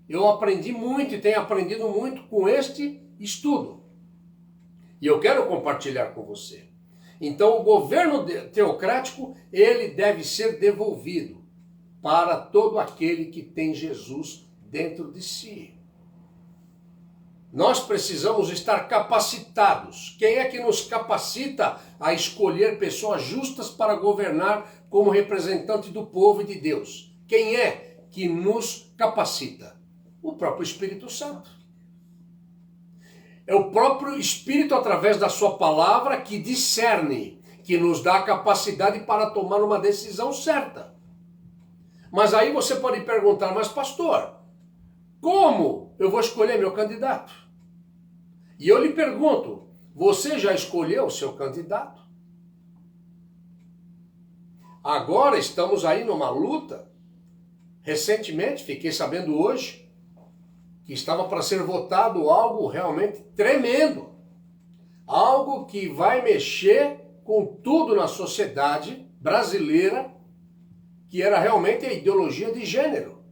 Eu aprendi muito e tenho aprendido muito com este estudo. E eu quero compartilhar com você. Então, o governo teocrático, ele deve ser devolvido para todo aquele que tem Jesus dentro de si. Nós precisamos estar capacitados. Quem é que nos capacita a escolher pessoas justas para governar como representante do povo e de Deus? Quem é que nos capacita? O próprio Espírito Santo. É o próprio Espírito, através da sua palavra, que discerne, que nos dá a capacidade para tomar uma decisão certa. Mas aí você pode perguntar, mas pastor, como eu vou escolher meu candidato? E eu lhe pergunto, você já escolheu o seu candidato? Agora estamos aí numa luta. Recentemente, fiquei sabendo hoje, que estava para ser votado algo realmente tremendo. Algo que vai mexer com tudo na sociedade brasileira, que era realmente a ideologia de gênero.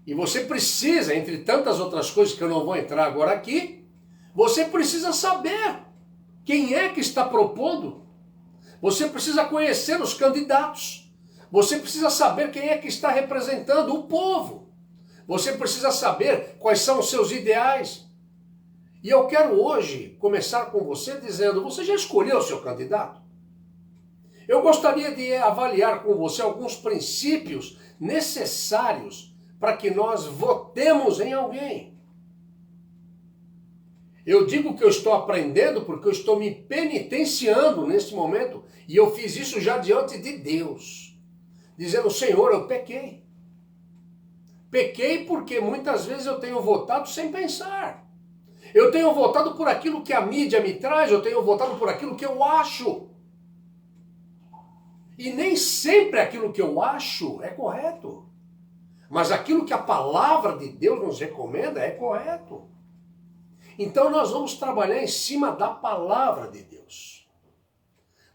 E você precisa, entre tantas outras coisas que eu não vou entrar agora aqui, você precisa saber quem é que está propondo. Você precisa conhecer os candidatos. Você precisa saber quem é que está representando o povo. Você precisa saber quais são os seus ideais. E eu quero hoje começar com você dizendo, você já escolheu o seu candidato? Eu gostaria de avaliar com você alguns princípios necessários para que nós votemos em alguém. Eu digo que eu estou aprendendo porque eu estou me penitenciando nesse momento e eu fiz isso já diante de Deus, dizendo, Senhor, eu pequei. Pequei porque muitas vezes eu tenho votado sem pensar. Eu tenho votado por aquilo que a mídia me traz, eu tenho votado por aquilo que eu acho. E nem sempre aquilo que eu acho é correto. Mas aquilo que a palavra de Deus nos recomenda é correto. Então nós vamos trabalhar em cima da palavra de Deus.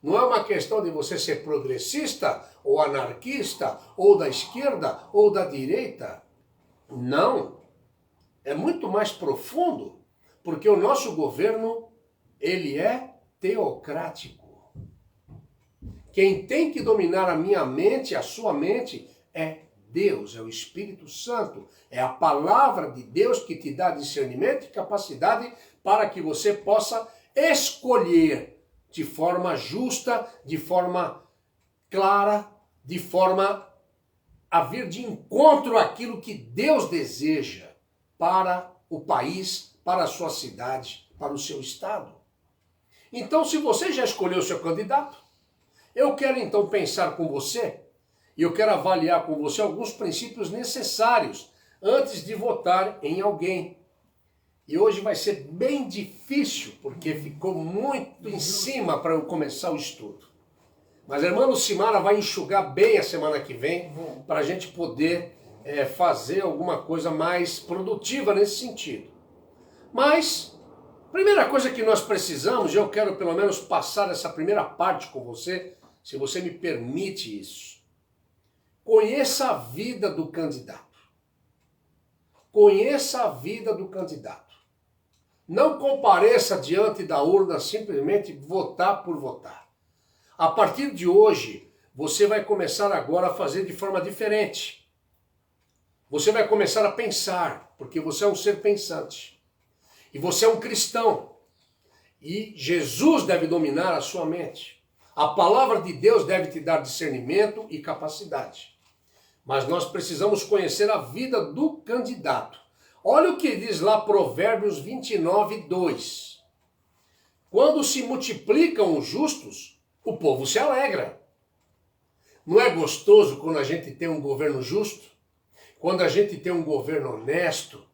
Não é uma questão de você ser progressista, ou anarquista, ou da esquerda, ou da direita. Não. É muito mais profundo, porque o nosso governo, ele é teocrático. Quem tem que dominar a minha mente, a sua mente, é Deus, é o Espírito Santo. É a palavra de Deus que te dá discernimento e capacidade para que você possa escolher de forma justa, de forma clara, de forma a vir de encontro àquilo que Deus deseja para o país, para a sua cidade, para o seu estado. Então, se você já escolheu o seu candidato, eu quero então pensar com você e eu quero avaliar com você alguns princípios necessários antes de votar em alguém. E hoje vai ser bem difícil, porque ficou muito em cima para eu começar o estudo. Mas a irmã Lucimara vai enxugar bem a semana que vem para a gente poder fazer alguma coisa mais produtiva nesse sentido. Mas, primeira coisa que nós precisamos, e eu quero pelo menos passar essa primeira parte com você, se você me permite isso. Conheça a vida do candidato. Conheça a vida do candidato. Não compareça diante da urna simplesmente votar por votar. A partir de hoje, você vai começar agora a fazer de forma diferente. Você vai começar a pensar, porque você é um ser pensante. E você é um cristão. E Jesus deve dominar a sua mente. A palavra de Deus deve te dar discernimento e capacidade. Mas nós precisamos conhecer a vida do candidato. Olha o que diz lá Provérbios 29, 2. Quando se multiplicam os justos, o povo se alegra. Não é gostoso quando a gente tem um governo justo? Quando a gente tem um governo honesto?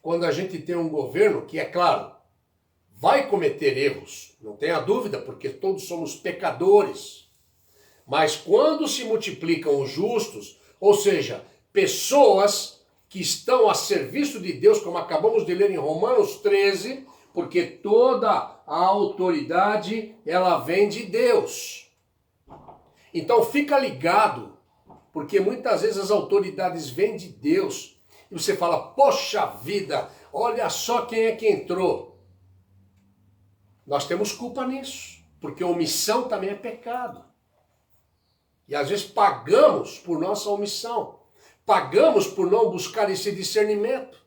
Quando a gente tem um governo que, é claro, vai cometer erros, não tenha dúvida, porque todos somos pecadores. Mas quando se multiplicam os justos, ou seja, pessoas que estão a serviço de Deus, como acabamos de ler em Romanos 13, porque toda a autoridade, ela vem de Deus. Então fica ligado, porque muitas vezes as autoridades vêm de Deus, e você fala, poxa vida, olha só quem é que entrou. Nós temos culpa nisso, porque omissão também é pecado. E às vezes pagamos por nossa omissão. Pagamos por não buscar esse discernimento.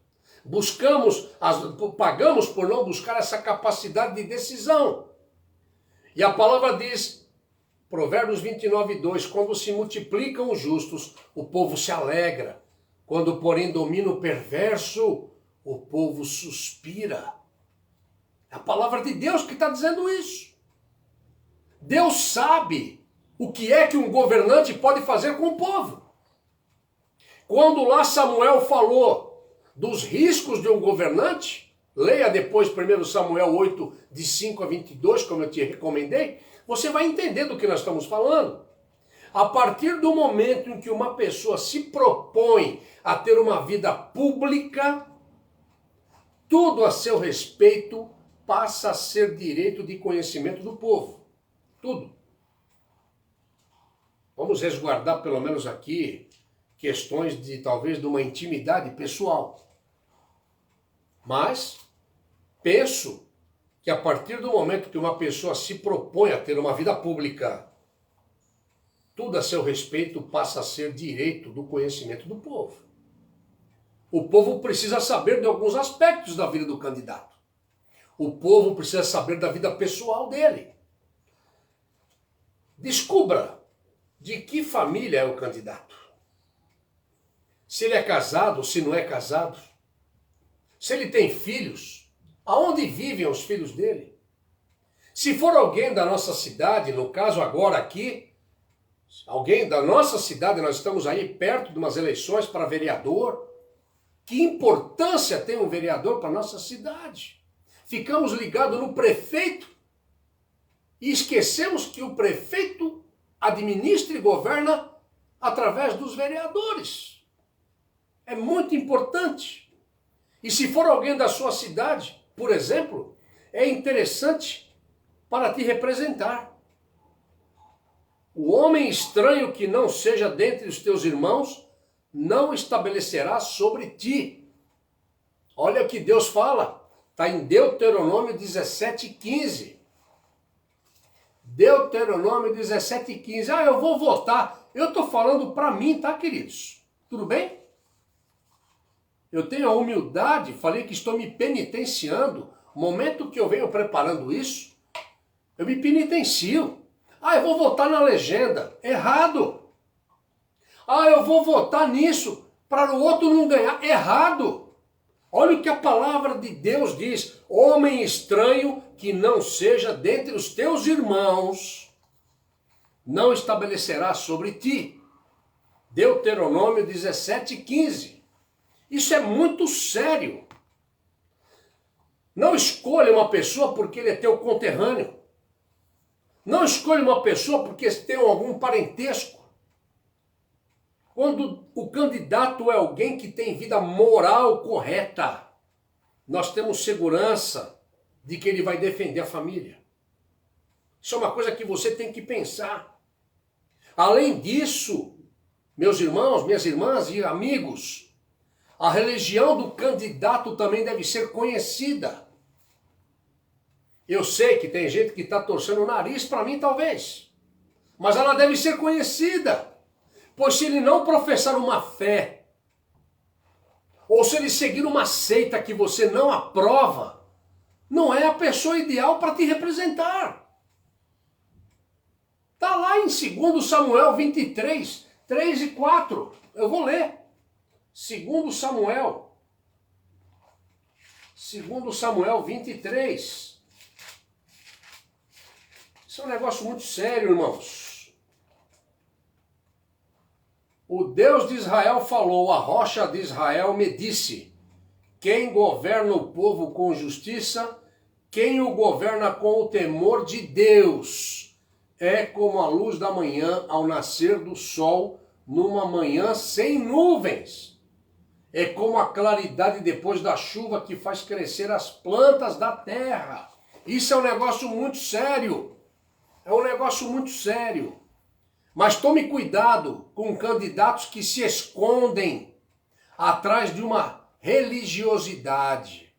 Pagamos por não buscar essa capacidade de decisão. E a palavra diz, Provérbios 29, 2, quando se multiplicam os justos, o povo se alegra. Quando, porém, domina o perverso, o povo suspira. É a palavra de Deus que está dizendo isso. Deus sabe o que é que um governante pode fazer com o povo. Quando lá Samuel falou dos riscos de um governante, leia depois 1 Samuel 8, de 5 a 22, como eu te recomendei, você vai entender do que nós estamos falando. A partir do momento em que uma pessoa se propõe a ter uma vida pública, tudo a seu respeito passa a ser direito de conhecimento do povo. Tudo. Vamos resguardar pelo menos aqui questões de talvez de uma intimidade pessoal. Mas penso que a partir do momento que uma pessoa se propõe a ter uma vida pública, tudo a seu respeito passa a ser direito do conhecimento do povo. O povo precisa saber de alguns aspectos da vida do candidato. O povo precisa saber da vida pessoal dele. Descubra de que família é o candidato. Se ele é casado ou se não é casado. Se ele tem filhos, aonde vivem os filhos dele? Se for alguém da nossa cidade, no caso agora aqui, alguém da nossa cidade, nós estamos aí perto de umas eleições para vereador. Que importância tem um vereador para a nossa cidade? Ficamos ligados no prefeito e esquecemos que o prefeito administra e governa através dos vereadores. É muito importante. E se for alguém da sua cidade, por exemplo, é interessante para te representar. O homem estranho que não seja dentre os teus irmãos não estabelecerá sobre ti. Olha o que Deus fala. Está em Deuteronômio 17:15. Deuteronômio 17:15. Ah, eu vou votar. Eu estou falando para mim, tá, queridos? Tudo bem? Eu tenho a humildade, falei que estou me penitenciando. No momento que eu venho preparando isso, eu me penitencio. Ah, eu vou votar na legenda. Errado. Ah, eu vou votar nisso para o outro não ganhar. Errado. Olha o que a palavra de Deus diz. Homem estranho que não seja dentre os teus irmãos não estabelecerá sobre ti. Deuteronômio 17:15. Isso é muito sério. Não escolha uma pessoa porque ele é teu conterrâneo. Não escolha uma pessoa porque tem algum parentesco. Quando o candidato é alguém que tem vida moral correta, nós temos segurança de que ele vai defender a família. Isso é uma coisa que você tem que pensar. Além disso, meus irmãos, minhas irmãs e amigos, a religião do candidato também deve ser conhecida. Eu sei que tem gente que está torcendo o nariz para mim, talvez. Mas ela deve ser conhecida. Pois se ele não professar uma fé, ou se ele seguir uma seita que você não aprova, não é a pessoa ideal para te representar. Está lá em 2 Samuel 23, 3 e 4. Eu vou ler. 2 Samuel 23. Isso é um negócio muito sério, irmãos. O Deus de Israel falou, a rocha de Israel me disse, quem governa o povo com justiça, quem o governa com o temor de Deus, é como a luz da manhã ao nascer do sol, numa manhã sem nuvens. É como a claridade depois da chuva que faz crescer as plantas da terra. Isso é um negócio muito sério. É um negócio muito sério. Mas tome cuidado com candidatos que se escondem atrás de uma religiosidade.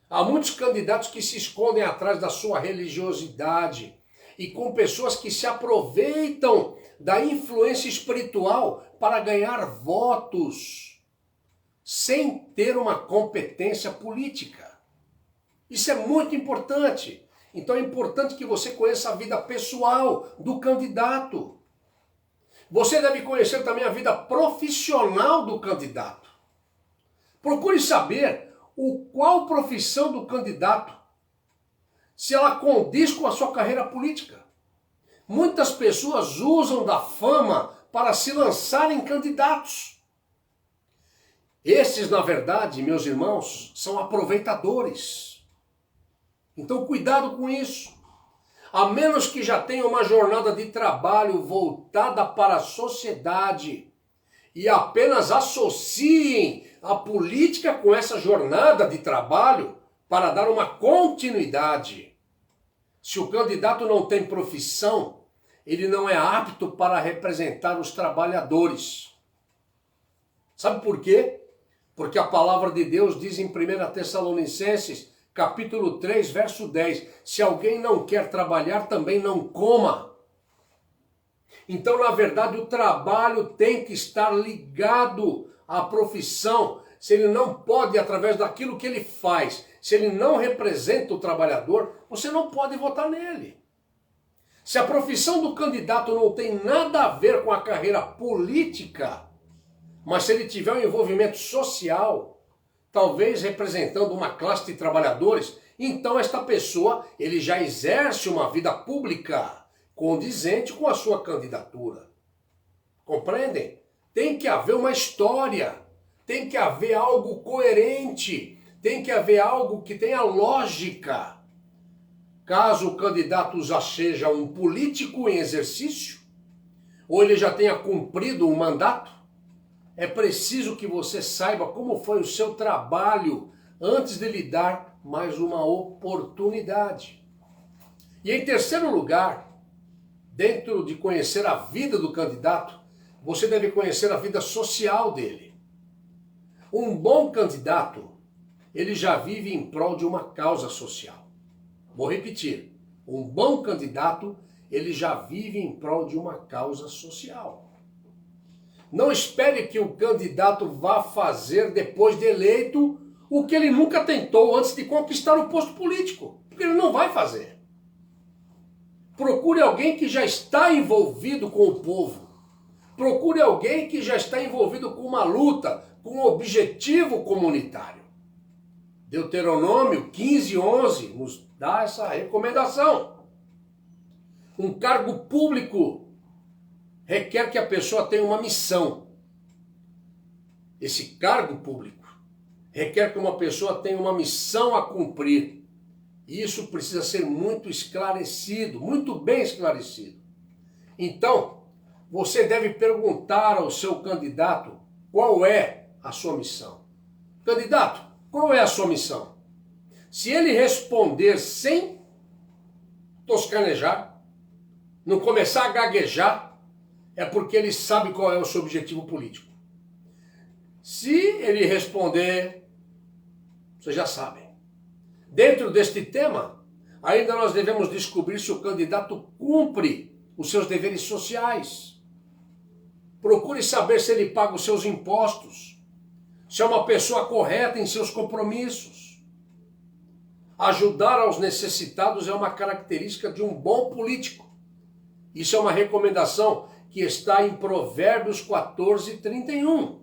Há muitos candidatos que se escondem atrás da sua religiosidade e com pessoas que se aproveitam da influência espiritual para ganhar votos sem ter uma competência política. Isso é muito importante. Então é importante que você conheça a vida pessoal do candidato. Você deve conhecer também a vida profissional do candidato. Procure saber qual profissão do candidato, se ela condiz com a sua carreira política. Muitas pessoas usam da fama para se lançarem candidatos. Esses, na verdade, meus irmãos, são aproveitadores. Então, cuidado com isso. A menos que já tenha uma jornada de trabalho voltada para a sociedade e apenas associem a política com essa jornada de trabalho para dar uma continuidade. Se o candidato não tem profissão, ele não é apto para representar os trabalhadores. Sabe por quê? Porque a palavra de Deus diz em 1 Tessalonicenses, capítulo 3, verso 10, se alguém não quer trabalhar, também não coma. Então, na verdade, o trabalho tem que estar ligado à profissão. Se ele não pode, através daquilo que ele faz, se ele não representa o trabalhador, você não pode votar nele. Se a profissão do candidato não tem nada a ver com a carreira política, mas se ele tiver um envolvimento social, talvez representando uma classe de trabalhadores, então esta pessoa, ele já exerce uma vida pública condizente com a sua candidatura. Compreendem? Tem que haver uma história, tem que haver algo coerente, tem que haver algo que tenha lógica. Caso o candidato já seja um político em exercício, ou ele já tenha cumprido um mandato, é preciso que você saiba como foi o seu trabalho antes de lhe dar mais uma oportunidade. E em terceiro lugar, dentro de conhecer a vida do candidato, você deve conhecer a vida social dele. Um bom candidato, ele já vive em prol de uma causa social. Vou repetir. Um bom candidato, ele já vive em prol de uma causa social. Não espere que o candidato vá fazer, depois de eleito, o que ele nunca tentou antes de conquistar o posto político. Porque ele não vai fazer. Procure alguém que já está envolvido com o povo. Procure alguém que já está envolvido com uma luta, com um objetivo comunitário. Deuteronômio 15:11 nos dá essa recomendação. Um cargo público requer que a pessoa tenha uma missão. Esse cargo público requer que uma pessoa tenha uma missão a cumprir. E isso precisa ser muito esclarecido, muito bem esclarecido. Então, você deve perguntar ao seu candidato qual é a sua missão. Candidato, qual é a sua missão? Se ele responder sem toscanejar, não começar a gaguejar, é porque ele sabe qual é o seu objetivo político. Se ele responder, vocês já sabem. Dentro deste tema, ainda nós devemos descobrir se o candidato cumpre os seus deveres sociais. Procure saber se ele paga os seus impostos, se é uma pessoa correta em seus compromissos. Ajudar aos necessitados é uma característica de um bom político. Isso é uma recomendação que está em Provérbios 14:31.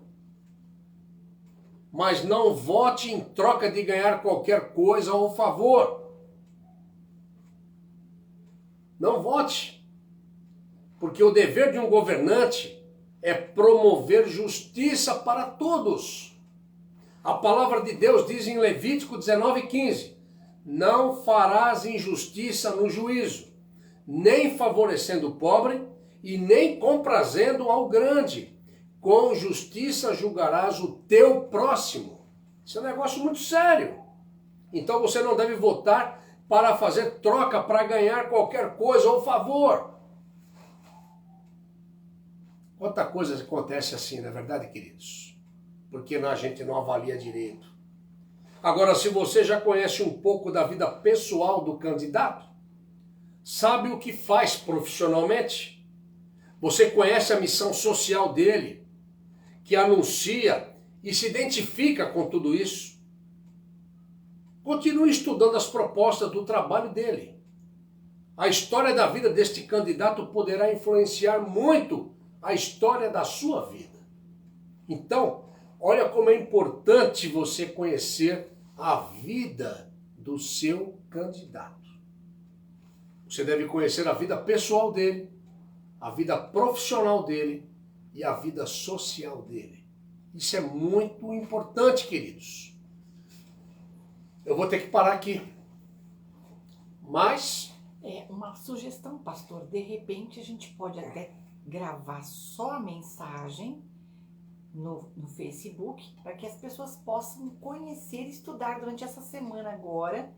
Mas não vote em troca de ganhar qualquer coisa ou favor. Não vote. Porque o dever de um governante é promover justiça para todos. A palavra de Deus diz em Levítico 19:15: não farás injustiça no juízo, nem favorecendo o pobre e nem comprazendo ao grande. Com justiça julgarás o teu próximo. Isso é um negócio muito sério. Então você não deve votar para fazer troca, para ganhar qualquer coisa ou favor. Quanta coisa acontece assim, não é verdade, queridos? Porque a gente não avalia direito. Agora, se você já conhece um pouco da vida pessoal do candidato, sabe o que faz profissionalmente, você conhece a missão social dele, que anuncia e se identifica com tudo isso, continue estudando as propostas do trabalho dele. A história da vida deste candidato poderá influenciar muito a história da sua vida. Então, olha como é importante você conhecer a vida do seu candidato. Você deve conhecer a vida pessoal dele, a vida profissional dele e a vida social dele. Isso é muito importante, queridos. Eu vou ter que parar aqui. Mas... é uma sugestão, pastor. De repente, a gente pode até gravar só a mensagem no Facebook, para que as pessoas possam conhecer e estudar durante essa semana agora,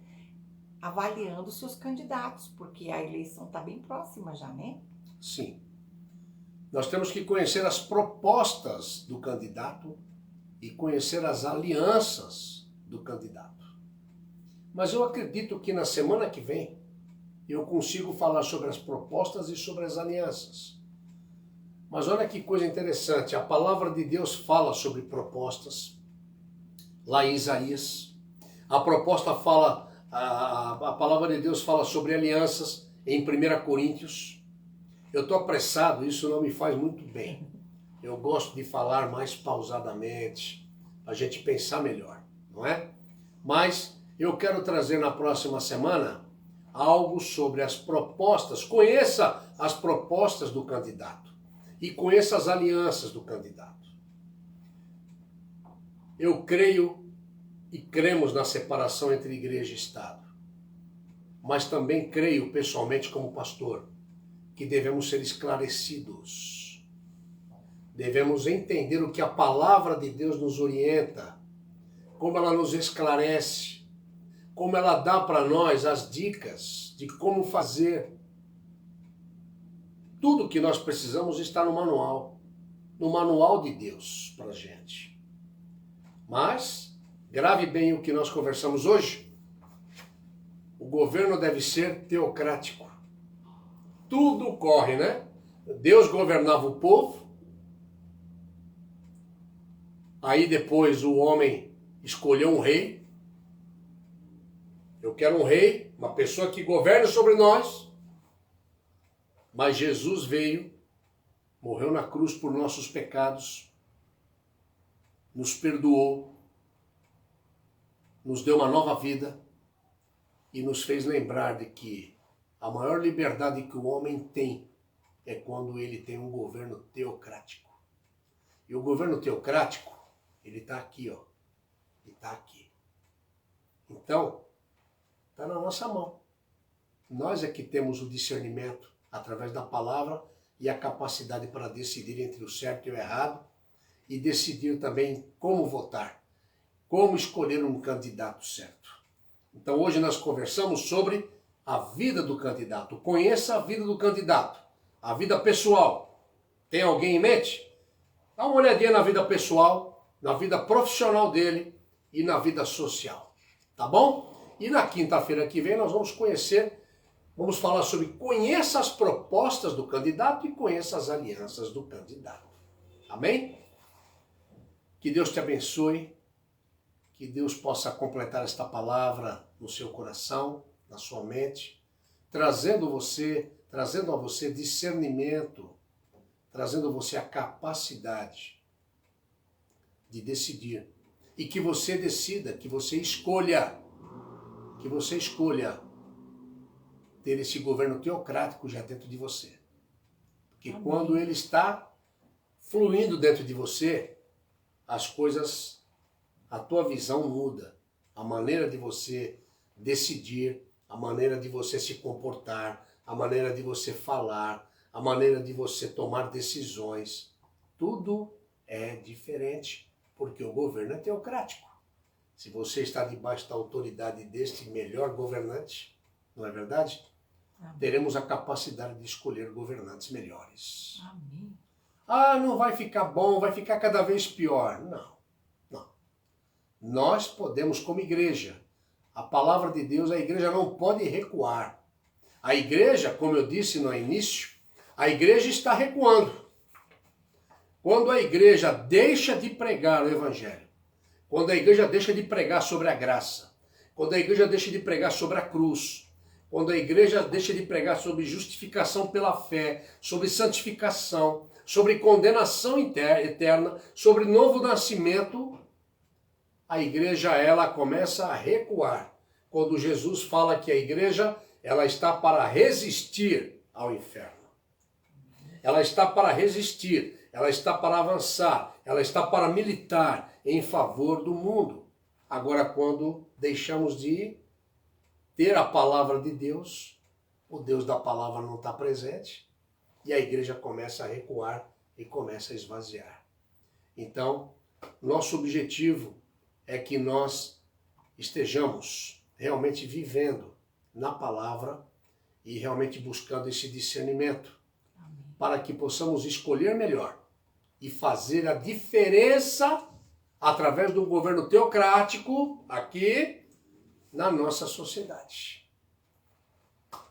avaliando os seus candidatos, porque a eleição está bem próxima já, né? Sim. Nós temos que conhecer as propostas do candidato e conhecer as alianças do candidato. Mas eu acredito que na semana que vem eu consigo falar sobre as propostas e sobre as alianças. Mas olha que coisa interessante, a palavra de Deus fala sobre propostas, lá em Isaías. A proposta fala, a palavra de Deus fala sobre alianças em 1 Coríntios. Eu estou apressado, isso não me faz muito bem. Eu gosto de falar mais pausadamente, a gente pensar melhor, não é? Mas eu quero trazer na próxima semana algo sobre as propostas. Conheça as propostas do candidato e conheça as alianças do candidato. Eu creio e cremos na separação entre igreja e Estado, mas também creio pessoalmente como pastor que devemos ser esclarecidos. Devemos entender o que a palavra de Deus nos orienta, como ela nos esclarece, como ela dá para nós as dicas de como fazer. Tudo que nós precisamos está no manual de Deus para a gente. Mas, grave bem o que nós conversamos hoje, o governo deve ser teocrático. Tudo corre, né? Deus governava o povo, aí depois o homem escolheu um rei. Eu quero um rei, uma pessoa que governe sobre nós. Mas Jesus veio, morreu na cruz por nossos pecados, nos perdoou, nos deu uma nova vida e nos fez lembrar de que a maior liberdade que o homem tem é quando ele tem um governo teocrático. E o governo teocrático, ele está aqui, ó. Ele está aqui. Então, está na nossa mão. Nós é que temos o discernimento através da palavra e a capacidade para decidir entre o certo e o errado e decidir também como votar, como escolher um candidato certo. Então hoje nós conversamos sobre a vida do candidato. Conheça a vida do candidato, a vida pessoal. Tem alguém em mente? Dá uma olhadinha na vida pessoal, na vida profissional dele e na vida social. Tá bom? E na quinta-feira que vem nós vamos falar sobre conheça as propostas do candidato e conheça as alianças do candidato. Amém? Que Deus te abençoe, que Deus possa completar esta palavra no seu coração, na sua mente, trazendo a você discernimento, trazendo a você a capacidade de decidir. E que você decida, que você escolha ter esse governo teocrático já dentro de você. Porque Amém. Quando ele está fluindo dentro de você, as coisas, a tua visão muda. A maneira de você decidir, a maneira de você se comportar, a maneira de você falar, a maneira de você tomar decisões. Tudo é diferente, porque o governo é teocrático. Se você está debaixo da autoridade deste melhor governante, não é verdade? Amém. Teremos a capacidade de escolher governantes melhores. Amém. Ah, não vai ficar bom, vai ficar cada vez pior. Não. Nós podemos, como igreja, a palavra de Deus, a igreja não pode recuar. A igreja, como eu disse no início, a igreja está recuando. Quando a igreja deixa de pregar o evangelho, quando a igreja deixa de pregar sobre a graça, quando a igreja deixa de pregar sobre a cruz, quando a igreja deixa de pregar sobre justificação pela fé, sobre santificação, sobre condenação eterna, sobre novo nascimento, a igreja ela começa a recuar. Quando Jesus fala que a igreja ela está para resistir ao inferno. Ela está para resistir, ela está para avançar, ela está para militar em favor do mundo. Agora, quando deixamos de ter a palavra de Deus, o Deus da palavra não está presente e a igreja começa a recuar e começa a esvaziar. Então, nosso objetivo é que nós estejamos realmente vivendo na palavra e realmente buscando esse discernimento. Amém. para que possamos escolher melhor e fazer a diferença através do governo teocrático aqui na nossa sociedade,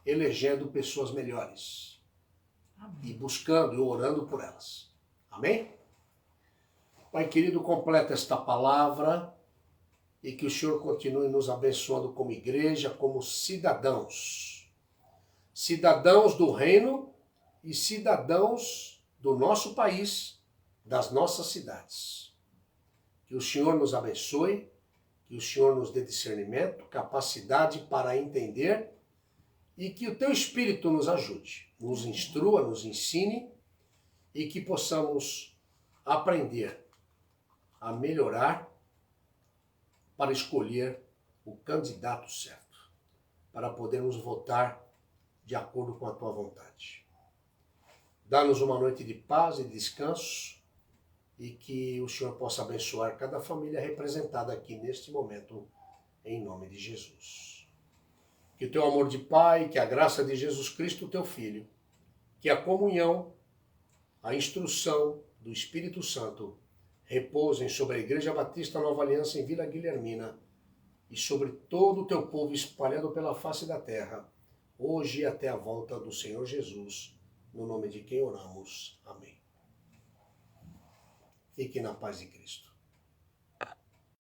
elegendo pessoas melhores e buscando e orando por elas. Amém? Pai querido, completa esta palavra e que o Senhor continue nos abençoando como igreja, como cidadãos. Cidadãos do reino e cidadãos do nosso país, das nossas cidades. Que o Senhor nos abençoe, que o Senhor nos dê discernimento, capacidade para entender e que o Teu Espírito nos ajude, nos instrua, nos ensine e que possamos aprender a melhorar para escolher o candidato certo, para podermos votar de acordo com a Tua vontade. Dá-nos uma noite de paz e descanso e que o Senhor possa abençoar cada família representada aqui neste momento, em nome de Jesus. Que o Teu amor de Pai, que a graça de Jesus Cristo, Teu Filho, que a comunhão, a instrução do Espírito Santo repousem sobre a Igreja Batista Nova Aliança em Vila Guilhermina e sobre todo o Teu povo espalhado pela face da terra, hoje e até a volta do Senhor Jesus, no nome de quem oramos. Amém. Fique na paz de Cristo.